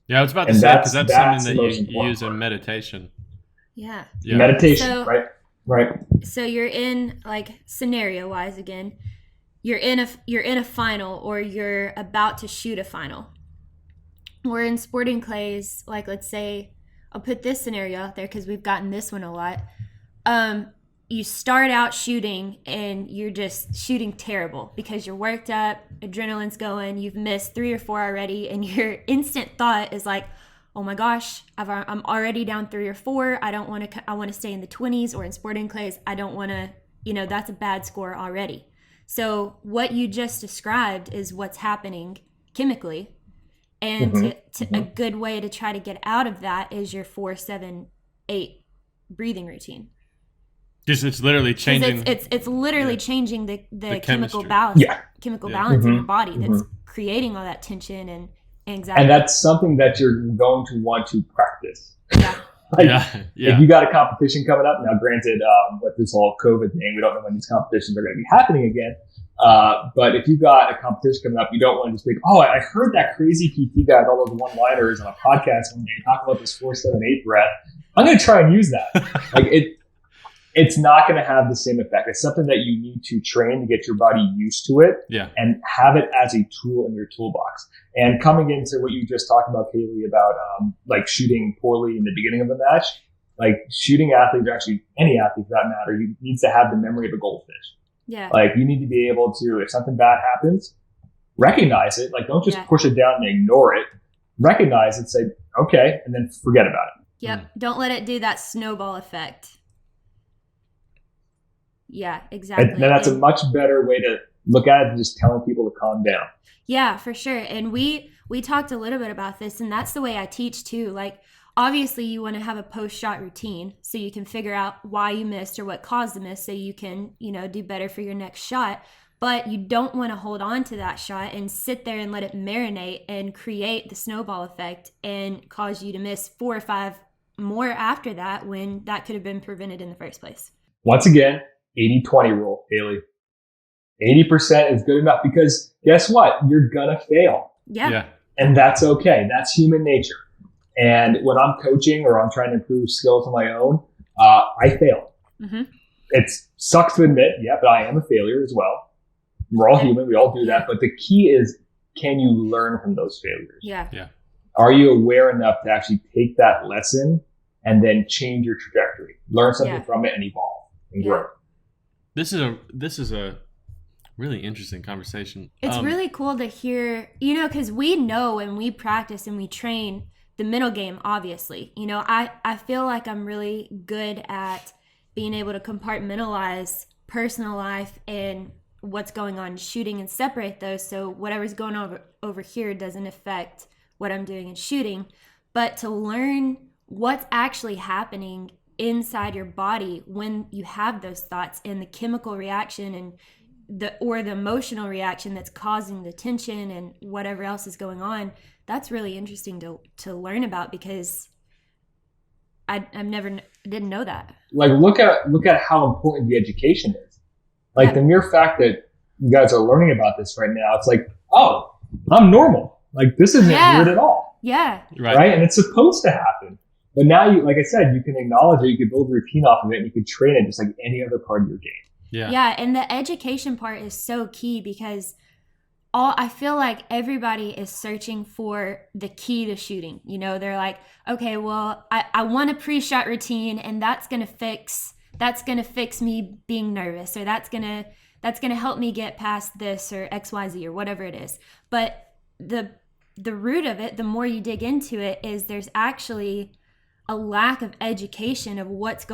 Yeah, I was about to say, because that's something that you use in meditation. Yeah. Meditation, so, right. So you're in, like, scenario-wise again, you're in a final, or you're about to shoot a final. We're in sporting clays, like, let's say, I'll put this scenario out there because we've gotten this one a lot. You start out shooting and you're just shooting terrible because you're worked up, adrenaline's going, you've missed 3 or 4 already, and your instant thought is like, oh my gosh, I'm already down 3 or 4. I want to stay in the 20s, or in sporting clays, I don't want to, that's a bad score already. So what you just described is what's happening chemically. And a good way to try to get out of that is your 4-7-8 breathing routine. Just it's literally changing. It's literally changing the chemical balance, balance in your body that's creating all that tension and anxiety. And that's something that you're going to want to practice. Yeah. If you got a competition coming up, now granted, with this whole COVID thing, we don't know when these competitions are going to be happening again. But if you got a competition coming up, you don't want to just think, oh, I heard that crazy PT guy with all those one-liners on a podcast when they talk about this 4-7-8 breath. I'm going to try and use that. It's not going to have the same effect. It's something that you need to train to get your body used to it, and have it as a tool in your toolbox. And coming into what you just talked about, Kayle, about like shooting poorly in the beginning of a match, like shooting athletes, or actually any athlete for that matter, needs to have the memory of a goldfish. Yeah. Like you need to be able to, if something bad happens, recognize it. Like don't just push it down and ignore it. Recognize it, say, okay, and then forget about it. Yep. Don't let it do that snowball effect. Yeah, exactly. And that's a much better way to look at it than just telling people to calm down. Yeah, for sure. And we talked a little bit about this, and that's the way I teach too. Like, obviously you want to have a post-shot routine so you can figure out why you missed or what caused the miss so you can, do better for your next shot. But you don't want to hold on to that shot and sit there and let it marinate and create the snowball effect and cause you to miss 4 or 5 more after that, when that could have been prevented in the first place. Once again, 80-20 rule, Kayle. 80% is good enough, because guess what? You're going to fail. Yeah. And that's okay. That's human nature. And when I'm coaching or I'm trying to improve skills on my own, I fail. Mm-hmm. It sucks to admit, but I am a failure as well. We're all human. We all do that. But the key is, can you learn from those failures? Yeah. Are you aware enough to actually take that lesson and then change your trajectory? Learn something from it and evolve and grow. This is a really interesting conversation. It's really cool to hear, because we know and we practice and we train the mental game, obviously. I feel like I'm really good at being able to compartmentalize personal life and what's going on in shooting and separate those, so whatever's going on over here doesn't affect what I'm doing in shooting. But to learn what's actually happening inside your body when you have those thoughts and the chemical reaction and the emotional reaction that's causing the tension and whatever else is going on. That's really interesting to learn about, because I've never didn't know that. Like look at how important the education is. Like the mere fact that you guys are learning about this right now, it's like, oh, I'm normal. Like this isn't weird at all. Yeah. Right. And it's supposed to happen. But now you, like I said, you can acknowledge it, you can build a routine off of it, and you can train it just like any other part of your game. Yeah. Yeah. And the education part is so key, because I feel like everybody is searching for the key to shooting. You know, they're like, okay, well, I want a pre-shot routine, and that's gonna fix me being nervous, or that's gonna help me get past this or XYZ or whatever it is. But the root of it, the more you dig into it, is there's actually a lack of education of what's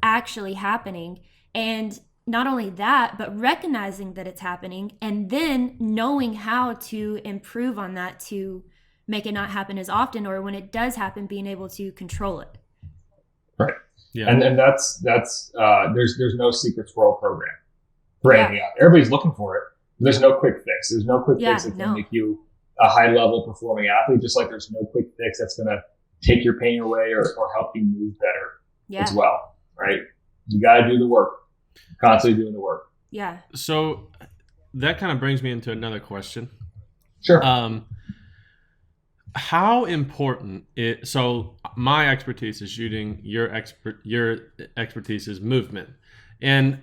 actually happening. And not only that, but recognizing that it's happening, and then knowing how to improve on that to make it not happen as often, or when it does happen, being able to control it. Right. Yeah. And that's there's no secret swirl program for anything out. Everybody's looking for it. There's no quick fix. There's no quick fix that can make you a high level performing athlete, just like there's no quick fix that's going to take your pain away or help you move better as well. Right. You got to do the work. Constantly doing the work. Yeah. So that kind of brings me into another question. Sure. How important so my expertise is shooting, your expertise is movement. And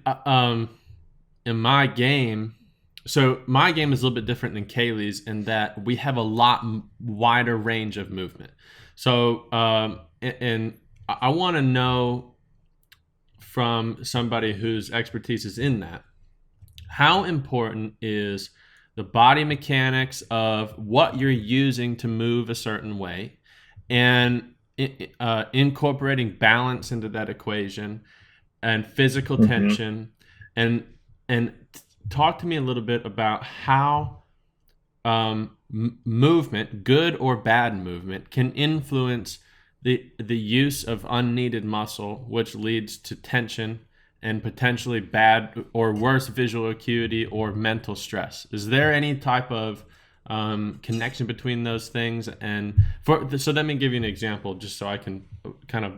in my game, so my game is a little bit different than Kaylee's in that we have a lot wider range of movement. So and I want to know from somebody whose expertise is in that, how important is the body mechanics of what you're using to move a certain way, and incorporating balance into that equation, and physical tension, and talk to me a little bit about how movement, good or bad movement, can influence the use of unneeded muscle, which leads to tension and potentially bad or worse visual acuity or mental stress. Is there any type of connection between those things? And so let me give you an example, just so I can kind of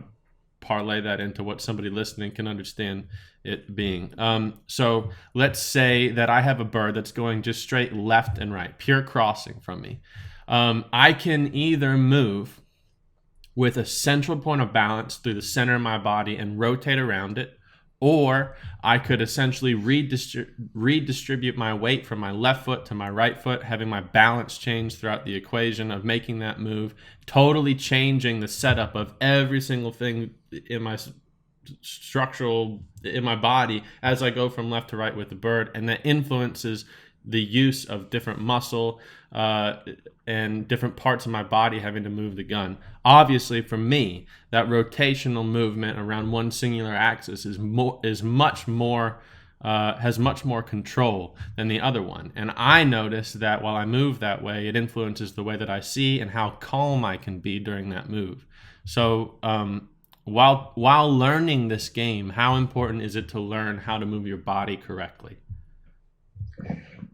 parlay that into what somebody listening can understand it being. So let's say that I have a bird that's going just straight left and right, pure crossing from me. I can either move with a central point of balance through the center of my body and rotate around it, or I could essentially redistribute my weight from my left foot to my right foot, having my balance change throughout the equation of making that move, totally changing the setup of every single thing in my in my body as I go from left to right with the bird, and that influences the use of different muscle and different parts of my body having to move the gun. Obviously, for me, that rotational movement around one singular axis has much more control than the other one. And I notice that while I move that way, it influences the way that I see and how calm I can be during that move. So while learning this game, how important is it to learn how to move your body correctly?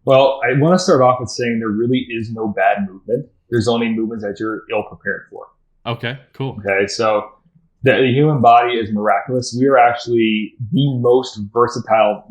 Well, I want to start off with saying there really is no bad movement. There's only movements that you're ill prepared for. Okay, cool. Okay, so the human body is miraculous. We are actually the most versatile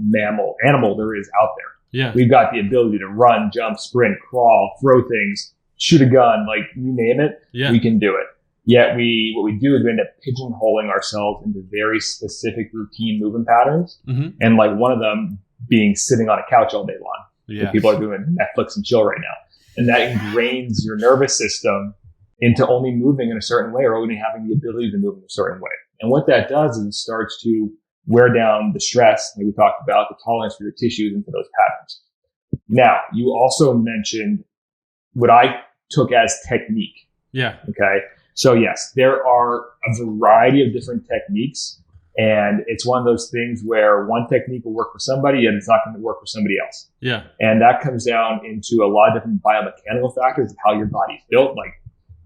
animal there is out there. Yeah. We've got the ability to run, jump, sprint, crawl, throw things, shoot a gun, like you name it, we can do it. Yet what we do is we end up pigeonholing ourselves into very specific routine movement patterns. Mm-hmm. And like one of them being sitting on a couch all day long. Yes. People are doing Netflix and chill right now. And that ingrains your nervous system into only moving in a certain way or only having the ability to move in a certain way. And what that does is it starts to wear down the stress that we talked about, the tolerance for your tissues into those patterns. Now, you also mentioned what I took as technique. Yeah. Okay. So yes, there are a variety of different techniques. And it's one of those things where one technique will work for somebody and it's not going to work for somebody else. Yeah. And that comes down into a lot of different biomechanical factors of how your body's built, like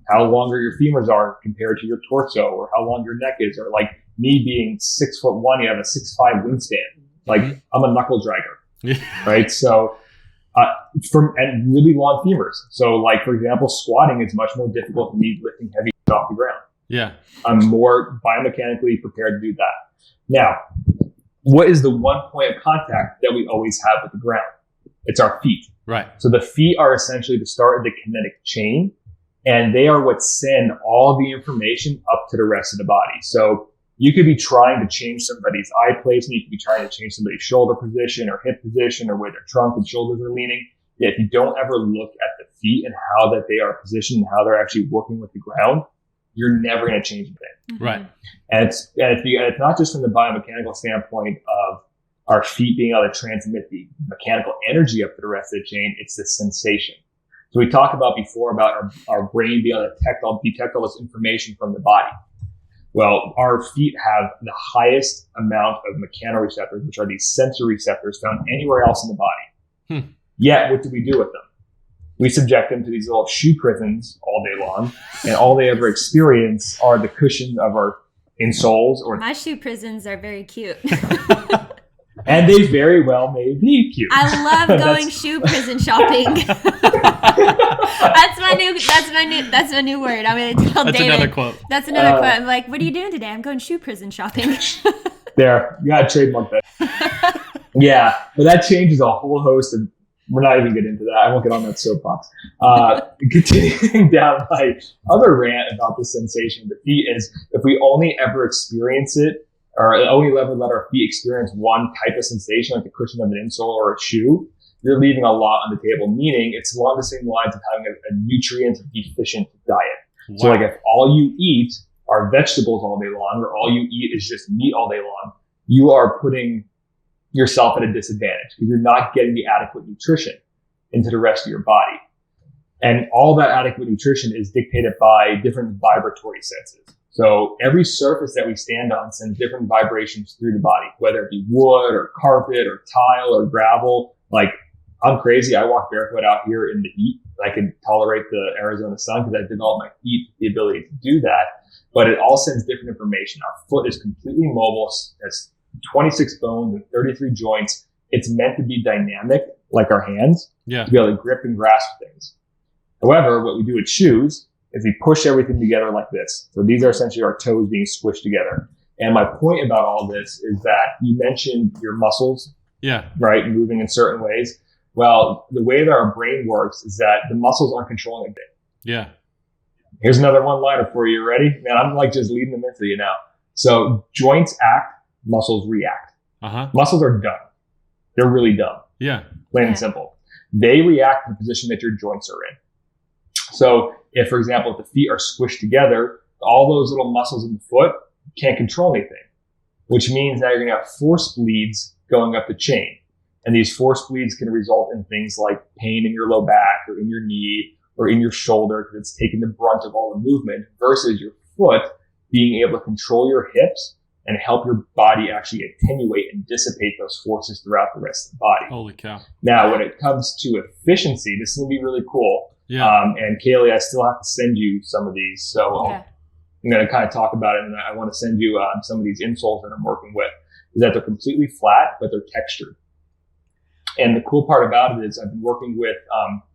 how longer your femurs are compared to your torso, or how long your neck is, or like me being 6'1", you have a 6'5" wingspan. Like I'm a knuckle dragger. Yeah. right? So and really long femurs. So like, for example, squatting is much more difficult for me lifting heavy off the ground. Yeah. I'm more biomechanically prepared to do that. Now, what is the one point of contact that we always have with the ground? It's our feet. Right. So the feet are essentially the start of the kinetic chain, and they are what send all the information up to the rest of the body. So you could be trying to change somebody's eye placement. You could be trying to change somebody's shoulder position or hip position or where their trunk and shoulders are leaning. Yet if you don't ever look at the feet and how that they are positioned and how they're actually working with the ground, you're never going to change anything. Right. And it's not just from the biomechanical standpoint of our feet being able to transmit the mechanical energy up to the rest of the chain. It's the sensation. So we talked about before about our brain being able to detect all this information from the body. Well, our feet have the highest amount of mechanoreceptors, which are these sensory receptors found anywhere else in the body. Yet, what do we do with them? We subject them to these little shoe prisons all day long, and all they ever experience are the cushion of our insoles. Or my shoe prisons are very cute. And they very well may be cute. I love going shoe prison shopping. That's my new word. I'm gonna tell That's David. another quote. That's another quote. I'm like, what are you doing today? I'm going shoe prison shopping. There, you gotta trademark that. Yeah, but that changes a whole host of. We're not even getting into that. I won't get on that soapbox. Continuing down my other rant about the sensation of the feet is if we only ever experience it, or only ever let our feet experience one type of sensation, like the cushion of an insole or a shoe, you're leaving a lot on the table, meaning it's along the same lines of having a nutrient deficient diet. Wow. So like if all you eat are vegetables all day long, or all you eat is just meat all day long, you are putting yourself at a disadvantage because you're not getting the adequate nutrition into the rest of your body. And all that adequate nutrition is dictated by different vibratory senses. So every surface that we stand on sends different vibrations through the body, whether it be wood or carpet or tile or gravel. Like, I'm crazy. I walk barefoot out here in the heat. I can tolerate the Arizona sun because I developed my feet the ability to do that. But it all sends different information. Our foot is completely mobile. It's 26 bones and 33 joints. It's meant to be dynamic, like our hands, to be able to grip and grasp things. However, what we do with shoes is we push everything together like this. So these are essentially our toes being squished together. And my point about all this is that you mentioned your muscles, right, moving in certain ways. Well, the way that our brain works is that the muscles aren't controlling anything. Yeah. Here's another one-liner for you. Ready? Man, I'm like just leading them into you now. So joints act, muscles react. Muscles are dumb. They're really dumb. Yeah. Plain and simple. They react to the position that your joints are in. So if, for example, if the feet are squished together, all those little muscles in the foot can't control anything, which means that you're going to have force bleeds going up the chain. And these force bleeds can result in things like pain in your low back or in your knee or in your shoulder because it's taking the brunt of all the movement versus your foot being able to control your hips and help your body actually attenuate and dissipate those forces throughout the rest of the body. Holy cow. Now, when it comes to efficiency, this is going to be really cool. Yeah. And Kayle, I still have to send you some of these. So I'm going to kind of talk about it. And I want to send you some of these insoles that I'm working with. Is that they're completely flat, but they're textured. And the cool part about it is I've been working with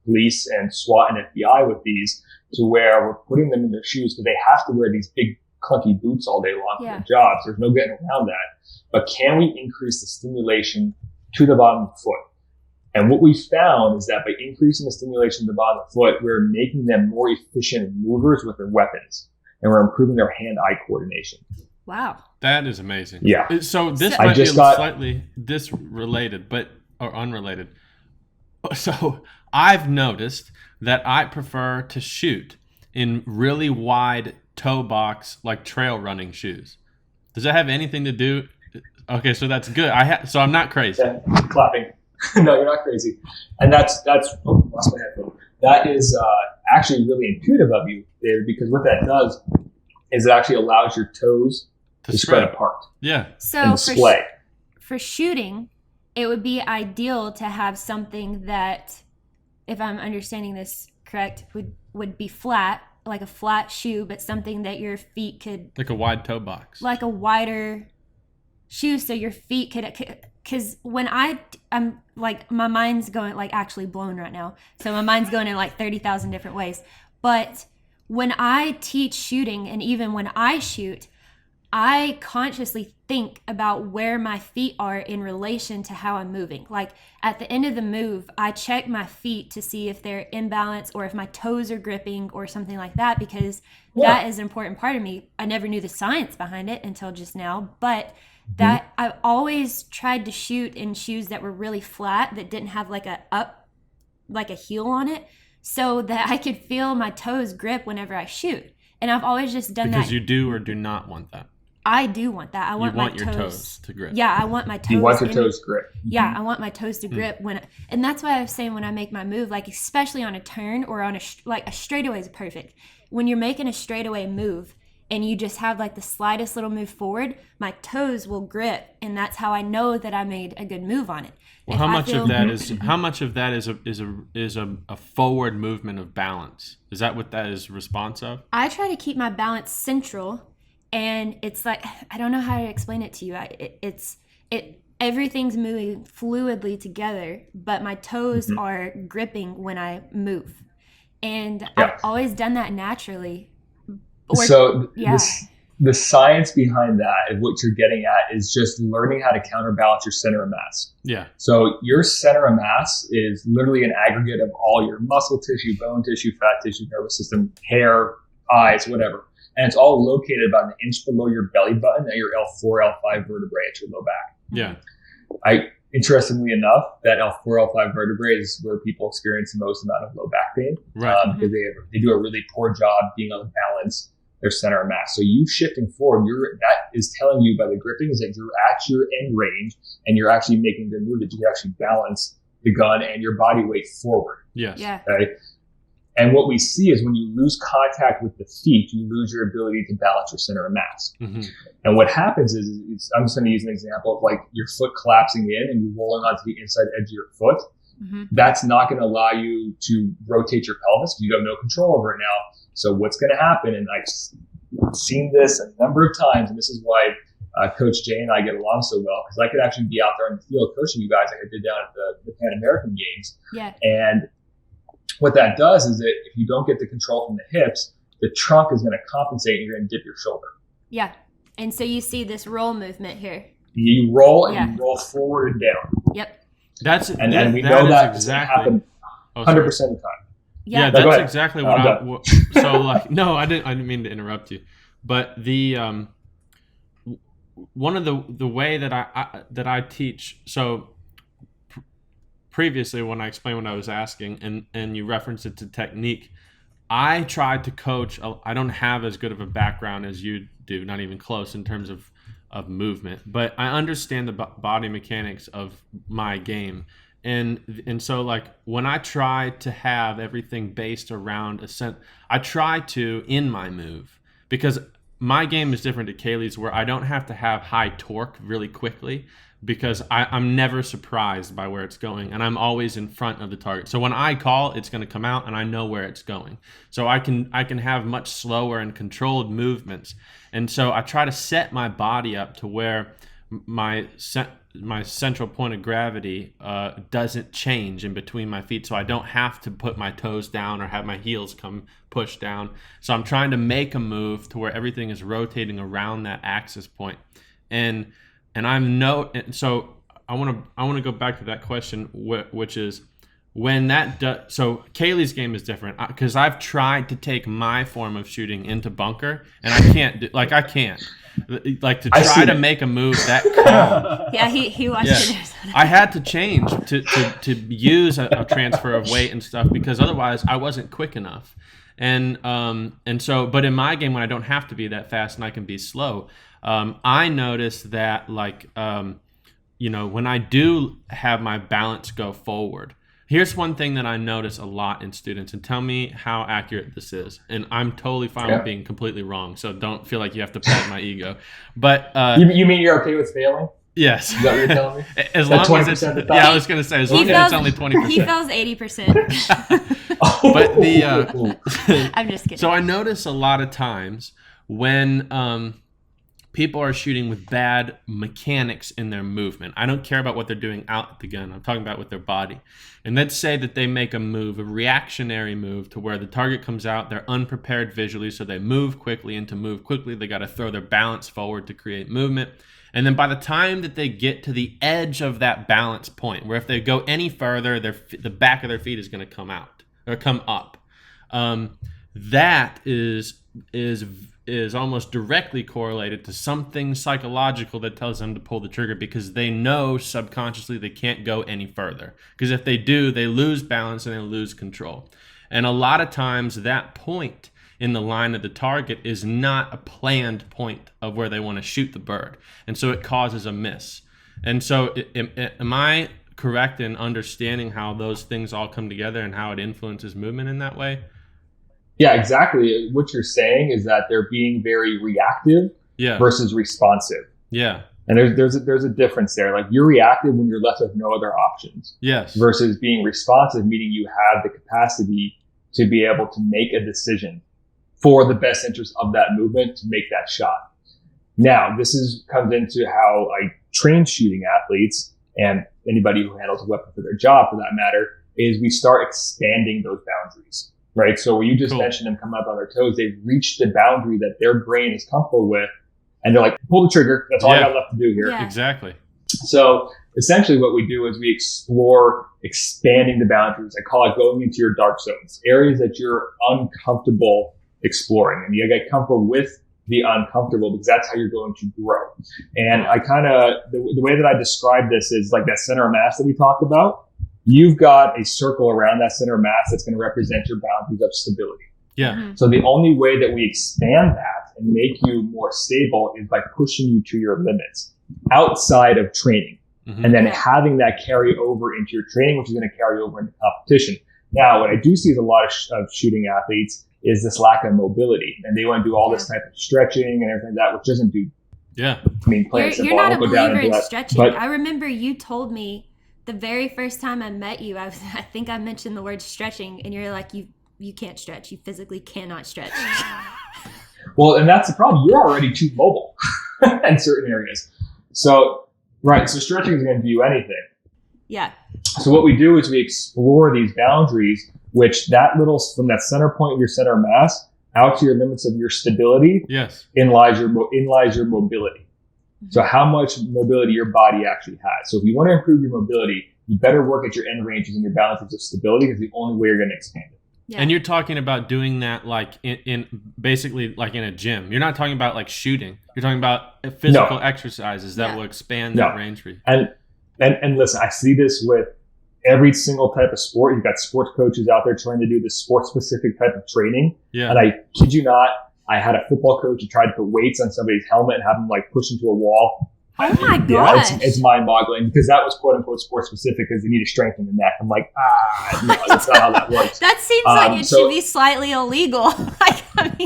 police and SWAT and FBI with these to where we're putting them in their shoes because they have to wear these big clunky boots all day long for their jobs. There's no getting around that. But can we increase the stimulation to the bottom of the foot? And what we found is that by increasing the stimulation to the bottom of the foot, we're making them more efficient movers with their weapons. And we're improving their hand-eye coordination. Wow. That is amazing. Yeah. So this might be slightly disrelated, or unrelated. So I've noticed that I prefer to shoot in really wide toe box, like trail running shoes. Does that have anything to do? Okay, so that's good. So I'm not crazy. Yeah, clapping. No, you're not crazy. And that's lost my headphone. That is actually really intuitive of you, David, because what that does is it actually allows your toes to spread apart. Yeah. So display. For shooting, it would be ideal to have something that, if I'm understanding this correct, would be flat, like a flat shoe, but something that your feet could... Like a wide toe box. Like a wider shoe so your feet could because when I'm like, my mind's going, like, actually blown right now. So my mind's going in like 30,000 different ways. But when I teach shooting, and even when I shoot, I consciously think about where my feet are in relation to how I'm moving. Like, at the end of the move, I check my feet to see if they're in balance or if my toes are gripping or something like that, because that is an important part of me. I never knew the science behind it until just now, but that I've always tried to shoot in shoes that were really flat, that didn't have like a heel on it, so that I could feel my toes grip whenever I shoot. And I've always just done that. Because you do or do not want that. I do want that. I want you want my your toes to grip. Yeah, I want my toes. You want your toes grip. Yeah, I want my toes to grip and that's why I was saying when I make my move, like especially on a turn or on a straightaway is perfect. When you're making a straightaway move and you just have like the slightest little move forward, my toes will grip, and that's how I know that I made a good move on it. Well, how much of that is a forward movement of balance? Is that what that is response of? I try to keep my balance central. And it's like, I don't know how to explain it to you. Everything's moving fluidly together, but my toes are gripping when I move. And I've always done that naturally. The science behind that and what you're getting at is just learning how to counterbalance your center of mass. Yeah. So your center of mass is literally an aggregate of all your muscle tissue, bone tissue, fat tissue, nervous system, hair, eyes, whatever. And it's all located about an inch below your belly button at your L4, L5 vertebrae at your low back. Yeah. Interestingly enough, that L4, L5 vertebrae is where people experience the most amount of low back pain. Right. Because they do a really poor job being able to balance their center of mass. So you shifting forward, that is telling you by the gripping is that you're at your end range and you're actually making the move that you can actually balance the gun and your body weight forward. Yes. Yeah. Okay. And what we see is when you lose contact with the feet, you lose your ability to balance your center of mass. Mm-hmm. And what happens is I'm just going to use an example of like your foot collapsing in and you rolling onto the inside edge of your foot. Mm-hmm. That's not going to allow you to rotate your pelvis. You have no control over it now. So what's going to happen, and I've seen this a number of times, and this is why Coach Jay and I get along so well, because I could actually be out there in the field coaching you guys like I did down at the Pan American Games. Yeah. And what that does is that if you don't get the control from the hips, the trunk is going to compensate and you're going to dip your shoulder. Yeah. And so you see this roll movement here. You roll and you roll forward and down. Yep. And we know that exactly happen 100% of the time. Yeah, that's exactly what so like no, I didn't mean to interrupt you. But the one of the way that I teach, so previously when I explained what I was asking and you referenced it to technique, I tried to coach. I don't have as good of a background as you do, not even close in terms of movement, but I understand the body mechanics of my game. And so like when I try to have everything based around I try to in my move, because my game is different to Kaylee's, where I don't have to have high torque really quickly, because I'm never surprised by where it's going, and I'm always in front of the target. So when I call, it's going to come out, and I know where it's going. So I can have much slower and controlled movements, and so I try to set my body up to where my central point of gravity doesn't change in between my feet, so I don't have to put my toes down or have my heels come push down. So I'm trying to make a move to where everything is rotating around that axis point, and so I want to go back to that question, which is when that so Kaylee's game is different, because I've tried to take my form of shooting into bunker, and I can't to try to make a move that calm. Yeah, he watched it. I had to change to use a transfer of weight and stuff, because otherwise I wasn't quick enough. And so, but in my game, when I don't have to be that fast and I can be slow, I notice that when I do have my balance go forward, here's one thing that I notice a lot in students, and tell me how accurate this is. And I'm totally fine with being completely wrong, so don't feel like you have to pat my ego. But you mean you're okay with failing? Yes. Is that what you're telling me? As long as it's I was going to say, as long as it's only 20%. He fails 80%. But I'm just kidding. So I notice a lot of times when people are shooting with bad mechanics in their movement. I don't care about what they're doing out at the gun. I'm talking about with their body. And let's say that they make a move, a reactionary move, to where the target comes out, they're unprepared visually, so they move quickly, and to move quickly, they got to throw their balance forward to create movement. And then by the time that they get to the edge of that balance point, where if they go any further, the back of their feet is going to come out or come up. That is almost directly correlated to something psychological that tells them to pull the trigger, because they know subconsciously they can't go any further. Because if they do, they lose balance and they lose control. And a lot of times that point in the line of the target is not a planned point of where they want to shoot the bird. And so it causes a miss. And so am I correct in understanding how those things all come together and how it influences movement in that way? Yeah, exactly. What you're saying is that they're being very reactive versus responsive. Yeah. And there's a difference there. Like, you're reactive when you're left with no other options. Yes. Versus being responsive, meaning you have the capacity to be able to make a decision for the best interest of that movement to make that shot. Now, comes into how I train shooting athletes, and anybody who handles a weapon for their job, for that matter, is we start expanding those boundaries. Right. So where you just mentioned them coming up on their toes, they've reached the boundary that their brain is comfortable with. And they're like, pull the trigger. That's all I got left to do here. Yeah. Exactly. So essentially what we do is we explore expanding the boundaries. I call it going into your dark zones, areas that you're uncomfortable exploring. And you get comfortable with the uncomfortable, because that's how you're going to grow. And I kind of, the way that I describe this is like that center of mass that we talked about. You've got a circle around that center of mass that's going to represent your boundaries of stability. Yeah. Mm-hmm. So the only way that we expand that and make you more stable is by pushing you to your limits outside of training. Mm-hmm. And then having that carry over into your training, which is going to carry over into competition. Now, what I do see is a lot of shooting athletes is this lack of mobility. And they want to do all this type of stretching and everything like that, which doesn't do. Yeah. I mean, plain simple. You're not a I'll go down believer and do in that. stretching. But I remember you told me the very first time I met you, I think I mentioned the word stretching, and you're like, you can't stretch. You physically cannot stretch. well, and that's the problem. You're already too mobile in certain areas. So, right. So stretching is going to do anything. Yeah. So what we do is we explore these boundaries, which from that center point of your center of mass out to your limits of your stability. Yes. In lies your mobility. So how much mobility your body actually has. So if you want to improve your mobility, you better work at your end ranges and your balances of stability, because the only way you're going to expand it. Yeah. And you're talking about doing that like in basically like in a gym. You're not talking about like shooting. You're talking about physical exercises that will expand that range for you. And listen, I see this with every single type of sport. You've got sports coaches out there trying to do this sport-specific type of training. Yeah. And I kid you not, I had a football coach who tried to put weights on somebody's helmet and have them like push into a wall. Oh my gosh. It's mind-boggling, because that was quote-unquote sport-specific, because they need to strengthen the neck. I'm like, no, that's not how that works. That seems like it should be slightly illegal.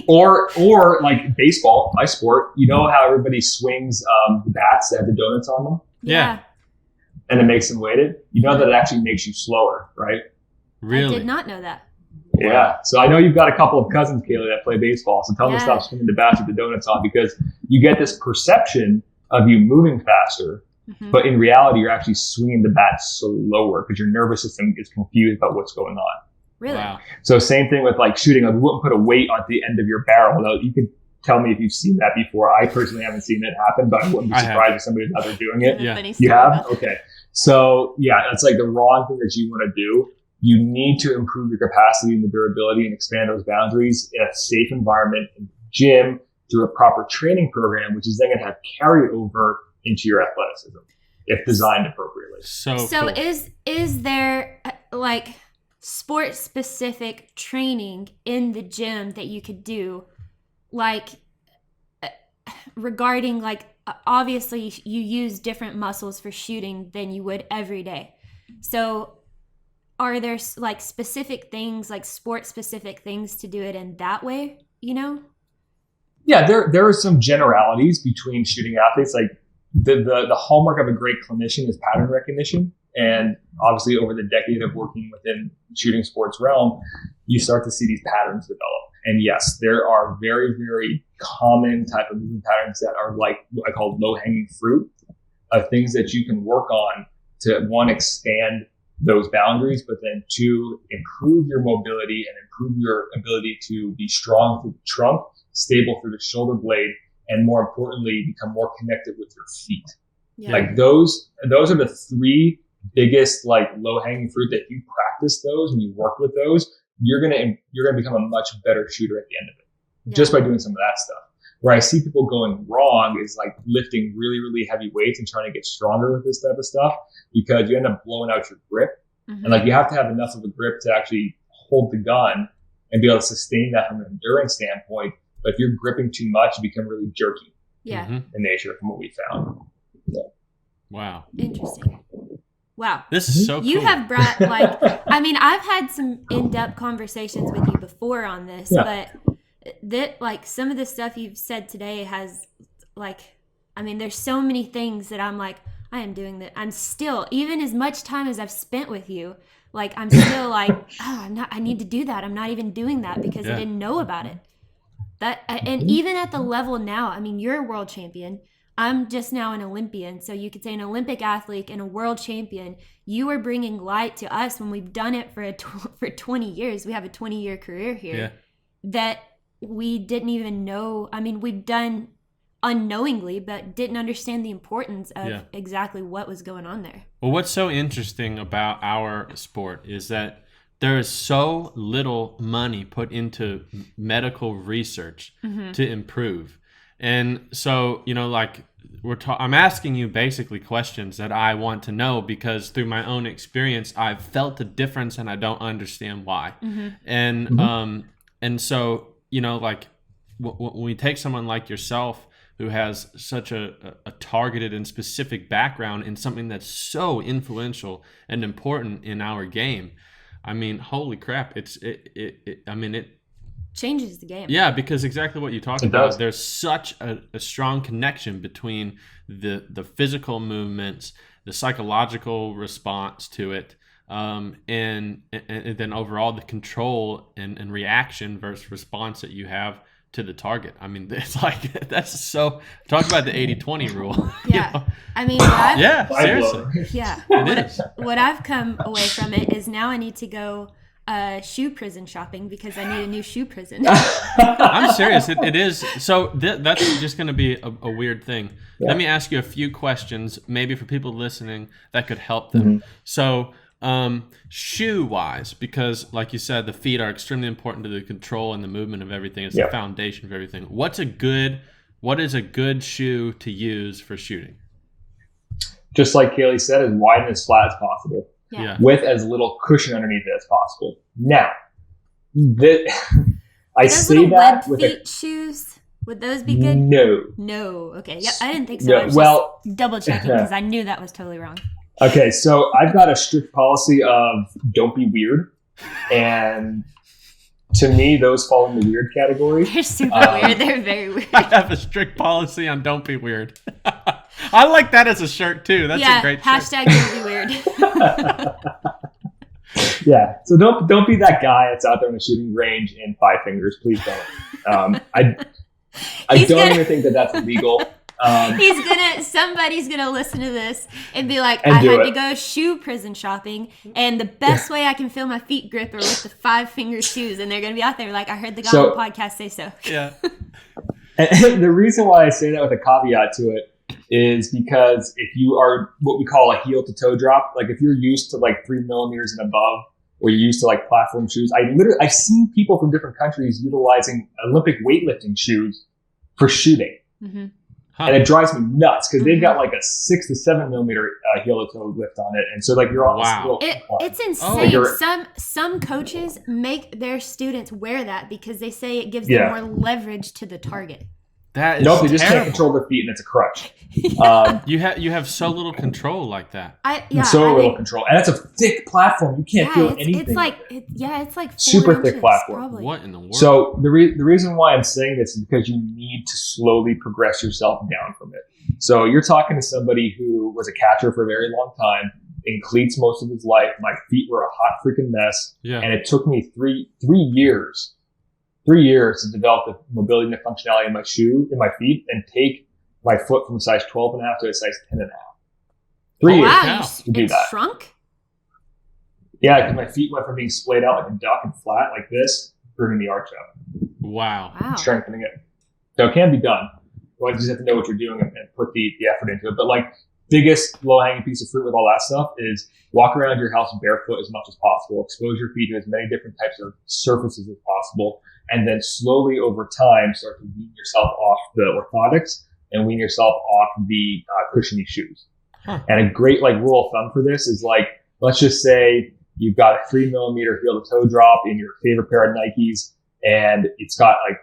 Or like baseball, my sport, you know how everybody swings the bats that have the donuts on them? Yeah. And it makes them weighted? You know that it actually makes you slower, right? Really? I did not know that. Yeah. So I know you've got a couple of cousins, Kayle, that play baseball. So tell them to stop swinging the bats with the donuts on, because you get this perception of you moving faster, but in reality, you're actually swinging the bat slower because your nervous system is confused about what's going on. Really? Wow. So same thing with like shooting. Like, we wouldn't put a weight on the end of your barrel. Now, you could tell me if you've seen that before. I personally haven't seen it happen, but I wouldn't be surprised if somebody's out there doing it. Yeah. You have? Okay. So yeah, that's like the wrong thing that you want to do. You need to improve your capacity and the durability and expand those boundaries in a safe environment, in the gym, through a proper training program, which is then going to have carryover into your athleticism if designed appropriately. So cool. is there like sport specific training in the gym that you could do, like regarding like obviously you use different muscles for shooting than you would every day. So are there like specific things, like sport specific things to do it in that way, you know? Yeah, there are some generalities between shooting athletes. Like the hallmark of a great clinician is pattern recognition. And obviously over the decade of working within shooting sports realm, you start to see these patterns develop. And yes, there are very, very common type of movement patterns that are like what I call low-hanging fruit of things that you can work on to, one, expand those boundaries, but then two, improve your mobility and improve your ability to be strong through the trunk, stable through the shoulder blade, and more importantly, become more connected with your feet. Yeah. Like those are the three biggest like low-hanging fruit that if you practice those and you work with those, you're gonna become a much better shooter at the end of it, just by doing some of that stuff. Where I see people going wrong is like lifting really, really heavy weights and trying to get stronger with this type of stuff, because you end up blowing out your grip. And like you have to have enough of a grip to actually hold the gun and be able to sustain that from an endurance standpoint. But if you're gripping too much, you become really jerky in nature from what we found. Yeah. Wow. Interesting. Wow. This is so cool. You have brought I've had some in-depth conversations with you before on this, but that some of the stuff you've said today has there's so many things that I'm like, I am doing that. I'm still, even as much time as I've spent with you, I'm still like, I need to do that. I'm not even doing that because I didn't know about it. And even at the level now, you're a world champion. I'm just now an Olympian. So you could say an Olympic athlete and a world champion. You are bringing light to us when we've done it for 20 years. We have a 20-year career here that we didn't even know. We've done unknowingly, but didn't understand the importance of exactly what was going on there. Well, what's so interesting about our sport is that there is so little money put into medical research to improve. And so, I'm asking you basically questions that I want to know because through my own experience, I've felt a difference and I don't understand why. And so, when we take someone like yourself who has such a targeted and specific background in something that's so influential and important in our game, holy crap, it changes the game. Yeah, because exactly what you talked about, there's such a strong connection between the physical movements, the psychological response to it, and then overall the control and reaction versus response that you have to the target. It's that's so, talk about the 80-20 rule. Yeah. Seriously. Yeah. It is. What I've come away from it is now I need to go shoe prison shopping because I need a new shoe prison. I'm serious. It is. So that's just going to be a weird thing. Yeah. Let me ask you a few questions, maybe for people listening that could help them. So shoe wise, because like you said, the feet are extremely important to the control and the movement of everything. It's the foundation of everything. What is a good shoe to use for shooting? Just like Kayle said, as wide and as flat as possible. Yeah. With as little cushion underneath it as possible. Now, I say that with feet shoes. Would those be good? No. Okay. Yep. I didn't think so. No. I was just double checking because I knew that was totally wrong. Okay, so I've got a strict policy of don't be weird, and to me, those fall in the weird category. They're super weird. They're very weird. I have a strict policy on don't be weird. I like that as a shirt too. That's a great shirt. Hashtag don't be weird. Yeah, so don't be that guy that's out there in the shooting range in 5 fingers. Please don't. I don't even think that that's illegal. Somebody's gonna listen to this and be like, I had to go shoe prison shopping, and the best way I can feel my feet grip are with the 5-finger shoes, and they're gonna be out there like, I heard the guy on the podcast say so. Yeah. And the reason why I say that with a caveat to it is because if you are what we call a heel to toe drop, like if you're used to like 3 millimeters and above, or you're used to like platform shoes, I've seen people from different countries utilizing Olympic weightlifting shoes for shooting. And it drives me nuts because they've got like a 6 to 7 millimeter heel to toe lift on it, and so like you're on it's insane. Some coaches make their students wear that because they say it gives them more leverage to the target. That is they just can't control their feet, and it's a crutch. You have so little control like that. Little control, and it's a thick platform. You can't feel anything. It's like it's like 4 super inches, thick platform. Probably. What in the world? So the reason why I'm saying this is because you need to slowly progress yourself down from it. So you're talking to somebody who was a catcher for a very long time, in cleats most of his life. My feet were a hot freaking mess, and it took me three years to develop the mobility and the functionality in my feet, and take my foot from a size 12.5 to a size 10.5. 3 years Wow, to do that. Shrunk? Yeah, because my feet went from being splayed out like a duck and flat like this, bringing the arch up. Wow. Strengthening it. So it can be done. You just have to know what you're doing and put the effort into it. But like, biggest low-hanging piece of fruit with all that stuff is walk around your house barefoot as much as possible. Expose your feet to as many different types of surfaces as possible. And then slowly over time, start to wean yourself off the orthotics and wean yourself off the cushiony shoes. Huh. And a great like rule of thumb for this is like, let's just say you've got a 3 millimeter heel to toe drop in your favorite pair of Nikes, and it's got like,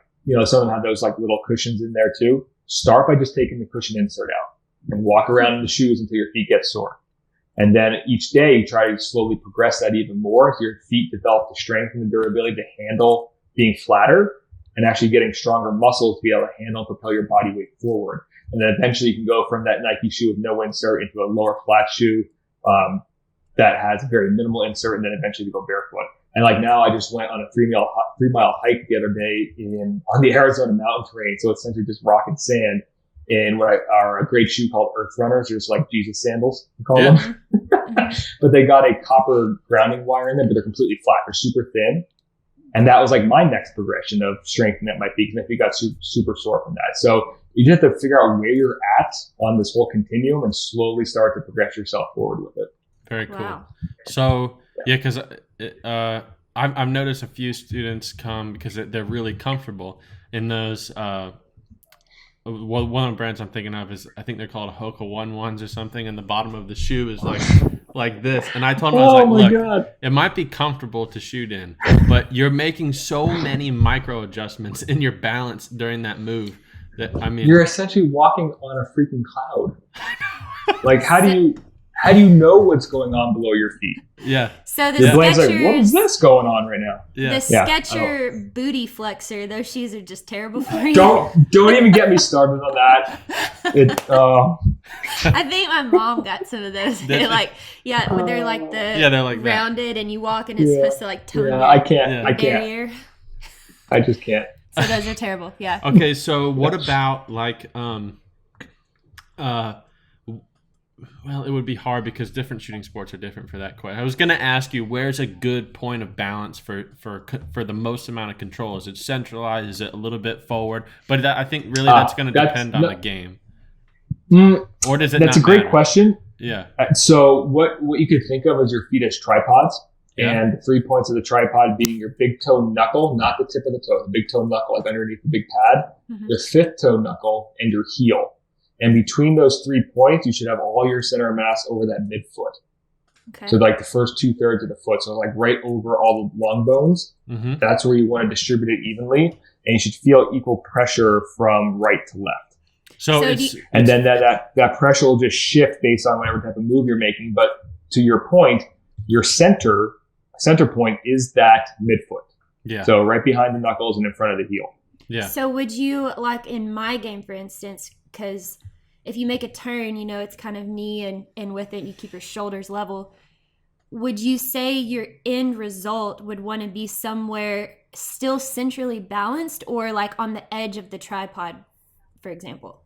some of them have those like little cushions in there too. Start by just taking the cushion insert out and walk around in the shoes until your feet get sore. And then each day you try to slowly progress that even more so your feet develop the strength and the durability to handle being flatter and actually getting stronger muscles to be able to handle and propel your body weight forward. And then eventually you can go from that Nike shoe with no insert into a lower flat shoe that has a very minimal insert, and then eventually you go barefoot. And like now I just went on a 3-mile hike the other day on the Arizona mountain terrain. So it's essentially just rock and sand in what are a great shoe called Earth Runners. They're just like Jesus sandals, we call them. But they got a copper grounding wire in them, but they're completely flat. They're super thin. And that was like my next progression of strengthening at my feet, because my feet got super sore from that. So you just have to figure out where you're at on this whole continuum and slowly start to progress yourself forward with it. Very cool. Wow. So yeah, because I've noticed a few students come because they're really comfortable in those. One of the brands I'm thinking of is, I think they're called Hoka 1-1s or something, and the bottom of the shoe is like this. And I told him, I was like, look, God, it might be comfortable to shoot in, but you're making so many micro adjustments in your balance during that move that, I mean, you're essentially walking on a freaking cloud. Like, how do you know what's going on below your feet? Yeah. So the your brain's like, what is this going on right now? Yeah. The Skechers booty flexor, those shoes are just terrible for you. Don't even get me started on that. I think my mom got some of those. They're like, they're like they're like rounded, that. and you walk, and it's supposed to like tone down. I can't. Barrier. I just can't. So those are terrible. Yeah. Okay, so what about like well, it would be hard because different shooting sports are different for that question. I was going to ask you, where's a good point of balance for the most amount of control? Is it centralized? Is it a little bit forward? But I think really that's going to depend on the game. Or does it? That's not a great matter? question. Yeah. So what you could think of as your feet as tripods, and the 3 points of the tripod being your big toe knuckle, not the tip of the toe, the big toe knuckle, like underneath the big pad, the fifth toe knuckle, and your heel. And between those 3 points, you should have all your center of mass over that midfoot. Okay. So like the first 2/3 of the foot. So like right over all the long bones. That's where you want to distribute it evenly. And you should feel equal pressure from right to left. So then that pressure will just shift based on whatever type of move you're making. But to your point, your center point is that midfoot. Yeah. So right behind the knuckles and in front of the heel. Yeah. So would you, like in my game, for instance, because if you make a turn, it's kind of knee and with it, you keep your shoulders level. Would you say your end result would want to be somewhere still centrally balanced, or like on the edge of the tripod, for example?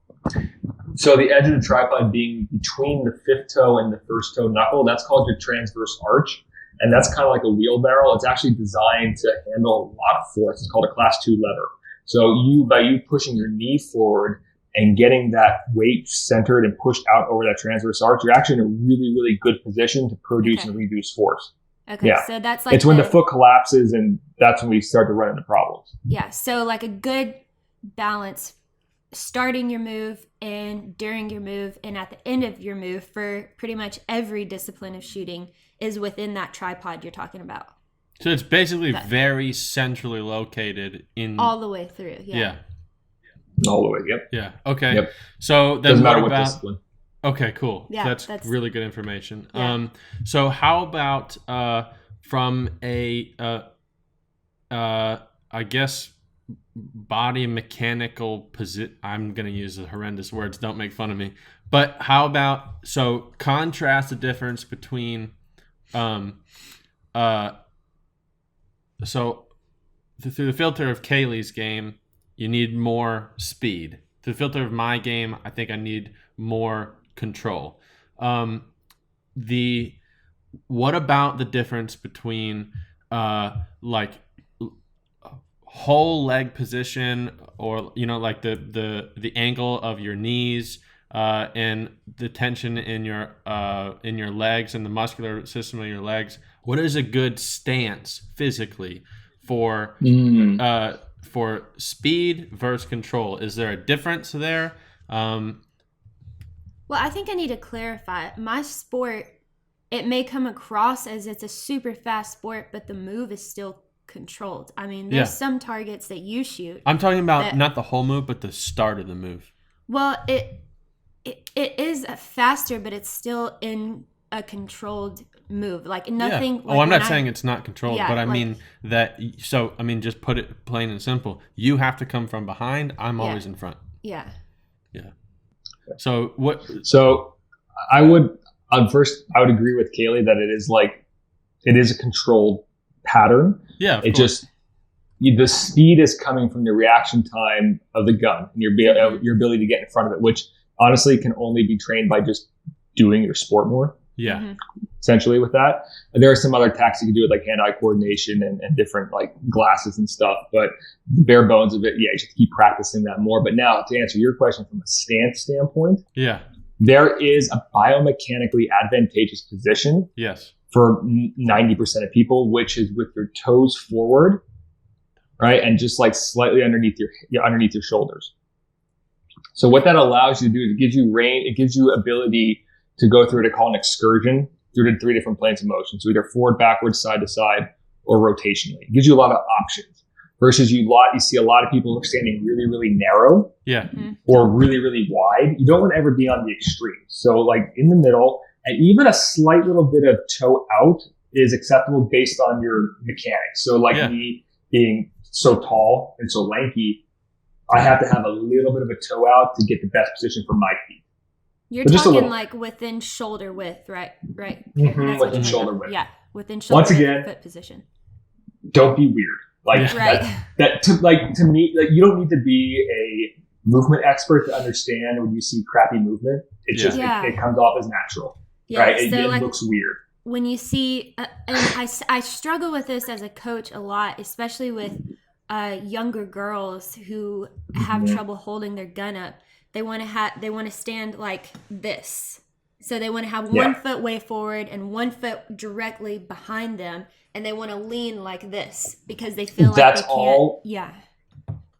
So the edge of the tripod being between the fifth toe and the first toe knuckle, that's called your transverse arch. And that's kind of like a wheelbarrow. It's actually designed to handle a lot of force. It's called a class 2 lever. So by you pushing your knee forward and getting that weight centered and pushed out over that transverse arch, you're actually in a really, really good position to produce and reduce force. Okay, yeah. So that's like it's when the foot collapses, and that's when we start to run into problems. Yeah, so like a good balance starting your move and during your move and at the end of your move for pretty much every discipline of shooting is within that tripod you're talking about. So it's basically very centrally located in all the way through. Yeah. All the way. Yep. Yeah. Okay. Yep. So then doesn't matter what about discipline. Okay, cool. Yeah, that's really good information. Yeah. So how about from a I guess body mechanical position? I'm going to use the horrendous words. Don't make fun of me. But how about contrast the difference between so through the filter of Kaylee's game, you need more speed. Through the filter of my game, I think I need more control. What about the difference between like whole leg position, or like the angle of your knees and the tension in your legs and the muscular system of your legs? What is a good stance physically for speed versus control? Is there a difference there? Well, I think I need to clarify. My sport, it may come across as it's a super fast sport, but the move is still controlled. I mean, there's some targets that you shoot. I'm talking about not the whole move, but the start of the move. Well, it is faster, but it's still in a controlled move. Like nothing. Yeah. I'm not saying it's not controlled, but I mean that. So I mean, just put it plain and simple. You have to come from behind. I'm always in front. Yeah. Yeah. So what? So I would agree with Kayle that it is a controlled pattern. Yeah. It just the speed is coming from the reaction time of the gun and your ability to get in front of it, which honestly can only be trained by just doing your sport more. Yeah. Mm-hmm. Essentially with that. And there are some other tactics you can do with like hand-eye coordination and different like glasses and stuff. But the bare bones of it, you just keep practicing that more. But now to answer your question from a stance standpoint, there is a biomechanically advantageous position for 90% of people, which is with your toes forward, right? And just like slightly underneath your shoulders. So what that allows you to do is it gives you range, it gives you ability to go through what I call an excursion through to 3 different planes of motion. So either forward, backwards, side to side, or rotationally. It gives you a lot of options versus you see a lot of people who are standing really, really narrow or really, really wide. You don't want to ever be on the extreme. So like in the middle, and even a slight little bit of toe out is acceptable based on your mechanics. So like me being so tall and so lanky, I have to have a little bit of a toe out to get the best position for my feet. You're talking like within shoulder width, right? Right. Mm-hmm, within shoulder width. Yeah, within shoulder width foot position. Don't be weird. Like to me, like you don't need to be a movement expert to understand when you see crappy movement. It's just it comes off as natural, right? So it looks weird. When you see, and I struggle with this as a coach a lot, especially with younger girls who have trouble holding their gun up. They want to stand like this. So they want to have one foot way forward and one foot directly behind them, and they want to lean like this because they feel like they can't.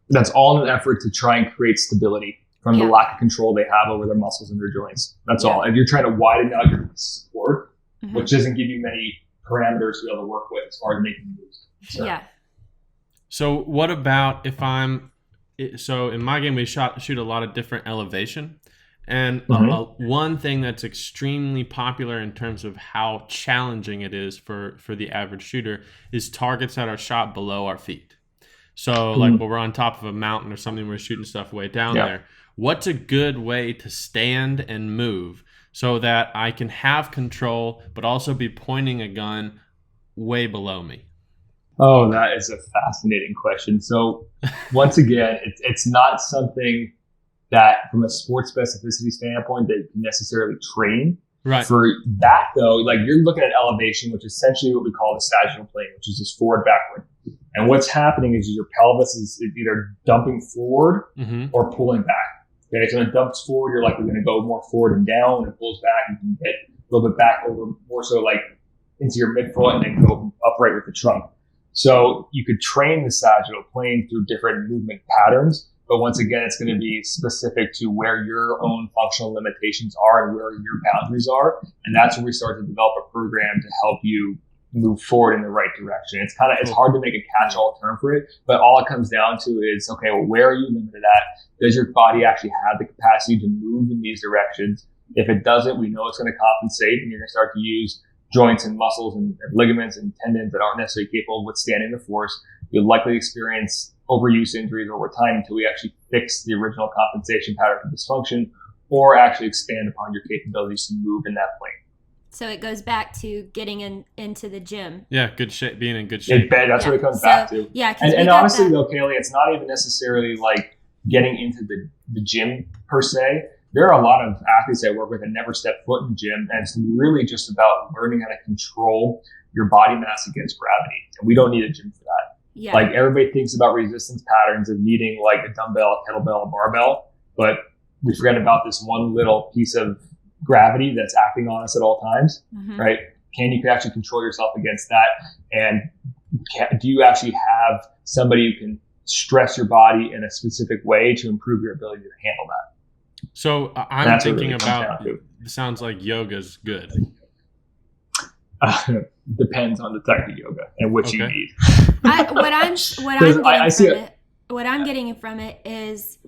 That's all in an effort to try and create stability from the lack of control they have over their muscles and their joints. That's all. If you're trying to widen out your support, which doesn't give you many parameters to be able to work with as far as making moves. So what about if so in my game we shoot a lot of different elevation, and one thing that's extremely popular in terms of how challenging it is for the average shooter is targets that are shot below our feet. So like when we're on top of a mountain or something, we're shooting stuff way down there. What's a good way to stand and move so that I can have control but also be pointing a gun way below me? Oh, that is a fascinating question. So once again, it's not something that from a sports specificity standpoint that you can necessarily train. Right. For that though, like you're looking at elevation, which is essentially what we call the sagittal plane, which is just forward, backward. And what's happening is your pelvis is either dumping forward or pulling back. Okay, so when it dumps forward, you're likely going to go more forward and down. When it pulls back, you can get a little bit back over more so like into your midfoot and then go upright with the trunk. So you could train the sagittal plane through different movement patterns, but once again, it's going to be specific to where your own functional limitations are and where your boundaries are. And that's when we start to develop a program to help you move forward in the right direction. It's hard to make a catch-all term for it, but all it comes down to is, okay, well, where are you limited at? Does your body actually have the capacity to move in these directions? If it doesn't, we know it's going to compensate, and you're going to start to use joints and muscles and ligaments and tendons that aren't necessarily capable of withstanding the force. You'll likely experience overuse injuries over time until we actually fix the original compensation pattern of dysfunction or actually expand upon your capabilities to move in that plane. So it goes back to getting into the gym. Yeah, good shape, being in good shape. That's what it comes back to. Yeah, and honestly, though, Kayle, it's not even necessarily like getting into the gym per se. There are a lot of athletes I work with that never step foot in the gym, and it's really just about learning how to control your body mass against gravity. And we don't need a gym for that. Yeah. Like everybody thinks about resistance patterns of needing like a dumbbell, a kettlebell, a barbell, but we forget about this one little piece of gravity that's acting on us at all times, right? Can you actually control yourself against that? And do you actually have somebody who can stress your body in a specific way to improve your ability to handle that? So I'm thinking about, it sounds like yoga's good. Depends on the type of yoga and what you need. What I'm getting from it is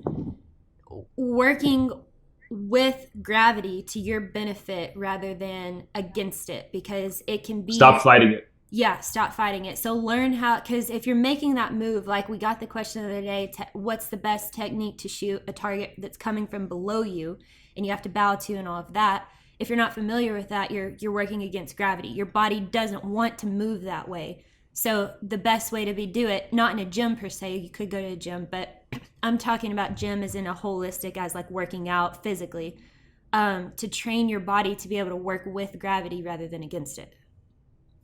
working with gravity to your benefit rather than against it, because it can be stop fighting it. Yeah, stop fighting it. So learn how, because if you're making that move, like we got the question the other day, what's the best technique to shoot a target that's coming from below you and you have to bow to and all of that. If you're not familiar with that, you're working against gravity. Your body doesn't want to move that way. So the best way to do it, not in a gym per se, you could go to a gym, but I'm talking about gym as in a holistic, as like working out physically, to train your body to be able to work with gravity rather than against it.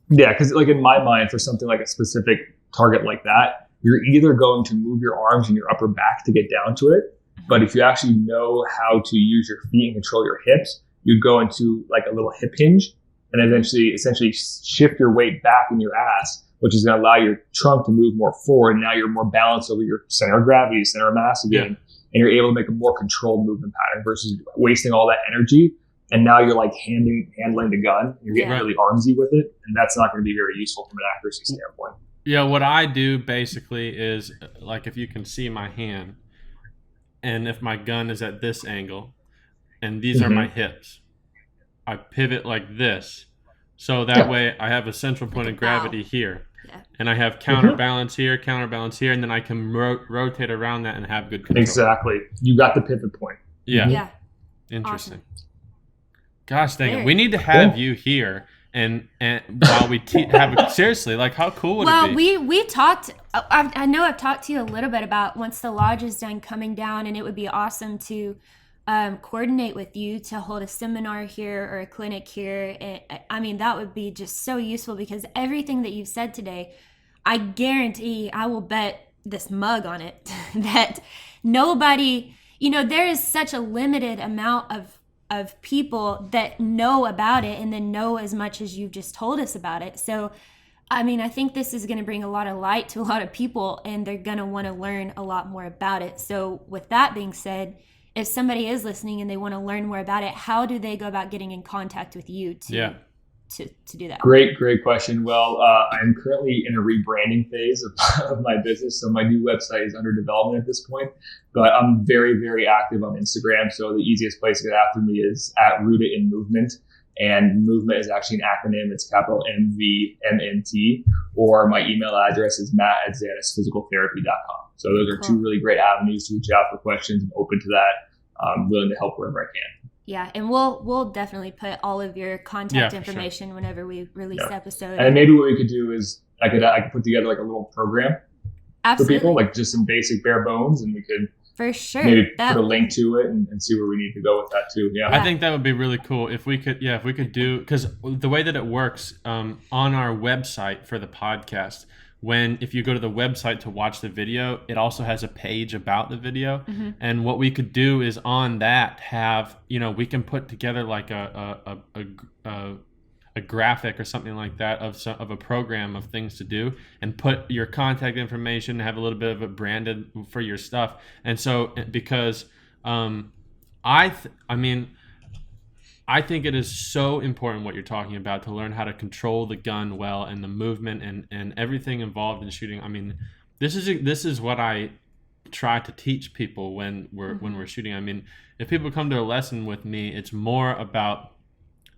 Yeah, because like in my mind, for something like a specific target like that, you're either going to move your arms and your upper back to get down to it, but if you actually know how to use your feet and control your hips, you'd go into like a little hip hinge and essentially shift your weight back in your ass, which is going to allow your trunk to move more forward. Now you're more balanced over your center of gravity, center of mass again, and you're able to make a more controlled movement pattern versus wasting all that energy. And now you're like handling the gun. You're getting really armsy with it, and that's not going to be very useful from an accuracy standpoint. Yeah, what I do basically is, like, if you can see my hand, and if my gun is at this angle, and these are my hips, I pivot like this. So that way I have a central point of gravity here. Yeah. And I have counterbalance here, and then I can rotate around that and have good control. Exactly. You got the pivot point. Yeah. Yeah. Interesting. Awesome. Gosh dang it. We need to have you here and while we have seriously, like, how cool would it be? Well, we talked, I know I've talked to you a little bit about once the lodge is done coming down, and it would be awesome to coordinate with you to hold a seminar here or a clinic here. And, I mean, that would be just so useful, because everything that you've said today, I guarantee, I will bet this mug on it, that nobody, there is such a limited amount of people that know about it and then know as much as you've just told us about it. So, I mean, I think this is going to bring a lot of light to a lot of people, and they're going to want to learn a lot more about it. So with that being said, if somebody is listening and they want to learn more about it, how do they go about getting in contact with you to do that? Great question. Well, I'm currently in a rebranding phase of my business. So my new website is under development at this point, but I'm very, very active on Instagram. So the easiest place to get after me is at Rooted in Movement. And movement is actually an acronym. It's capital MVMNT, or my email address is matt@zanisphysicaltherapy.com. So those are two really great avenues to reach out for questions. I'm open to that. I'm willing to help wherever I can. Yeah, and we'll definitely put all of your contact information whenever we release the episode. And maybe what we could do is I could put together like a little program for people, like just some basic bare bones, and we could maybe put a link to it and see where we need to go with that too. Yeah, I think that would be really cool if we could do, because the way that it works on our website for the podcast, if you go to the website to watch the video, it also has a page about the video. And what we could do is on that have, we can put together like a graphic or something like that of a program of things to do, and put your contact information, have a little bit of it branded for your stuff. And so, because I think it is so important what you're talking about, to learn how to control the gun well, and the movement and everything involved in shooting. I mean, this is what I try to teach people when we're shooting. I mean, if people come to a lesson with me, it's more about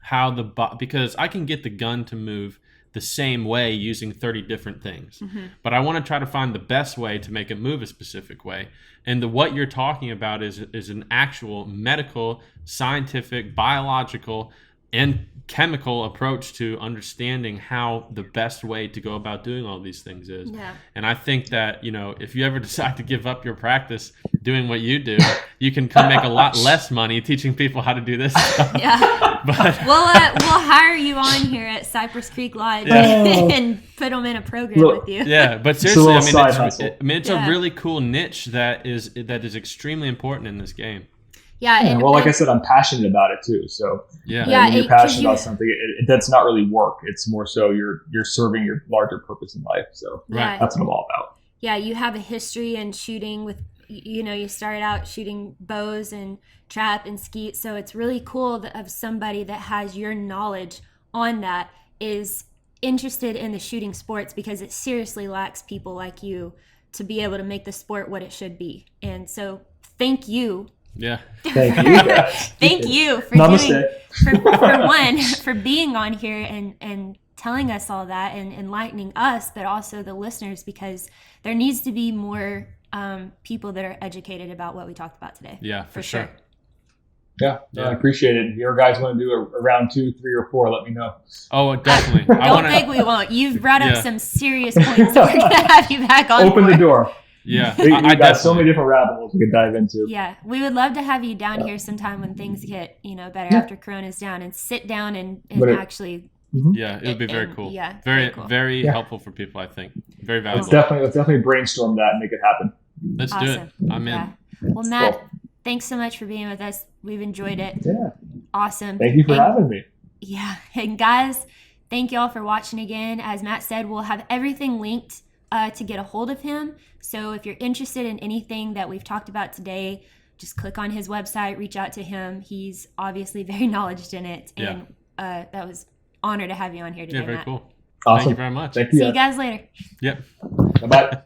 how because I can get the gun to move the same way using 30 different things, but I want to try to find the best way to make it move a specific way. And what you're talking about is an actual medical, scientific, biological and chemical approach to understanding how the best way to go about doing all these things is. Yeah. And I think that, if you ever decide to give up your practice doing what you do, you can come make a lot less money teaching people how to do this stuff. Yeah. But we'll hire you on here at Cypress Creek Lodge and put them in a program with you. Yeah, but seriously, it's Yeah. a really cool niche that is extremely important in this game. Yeah. Yeah, well, like I said, I'm passionate about it too. So when you're passionate about something, that's not really work. It's more so you're serving your larger purpose in life. So that's what I'm all about. Yeah, you have a history in shooting with, you started out shooting bows and trap and skeet. So it's really cool of somebody that has your knowledge on that is interested in the shooting sports, because it seriously lacks people like you to be able to make the sport what it should be. And so thank you. Yeah. Thank you. Guys. Thank you for for being on here and telling us all that and enlightening us, but also the listeners, because there needs to be more people that are educated about what we talked about today. Yeah, for sure. Yeah, I appreciate it. If you guys want to do a round 2, 3, or 4, let me know. Oh, definitely. Don't think we won't. You've brought up some serious points that we're going to have you back on. Open the door. Yeah, I got so many different rabbit holes we could dive into. Yeah, we would love to have you down here sometime when things get better after Corona's down, and sit down and actually. Yeah, it would be very cool. Yeah, very helpful for people. I think very valuable. Let's definitely brainstorm that and make it happen. Let's do it. I'm in. Yeah. Well, Matt, thanks so much for being with us. We've enjoyed it. Yeah. Awesome. Thank you for having me. Yeah, and guys, thank y'all for watching again. As Matt said, we'll have everything linked to get a hold of him. So if you're interested in anything that we've talked about today, just click on his website, reach out to him. He's obviously very knowledgeable in it. And that was an honor to have you on here today, Yeah, very Matt. cool. Awesome. Thank you very much. Thank you. See you guys later. Yep. Bye-bye.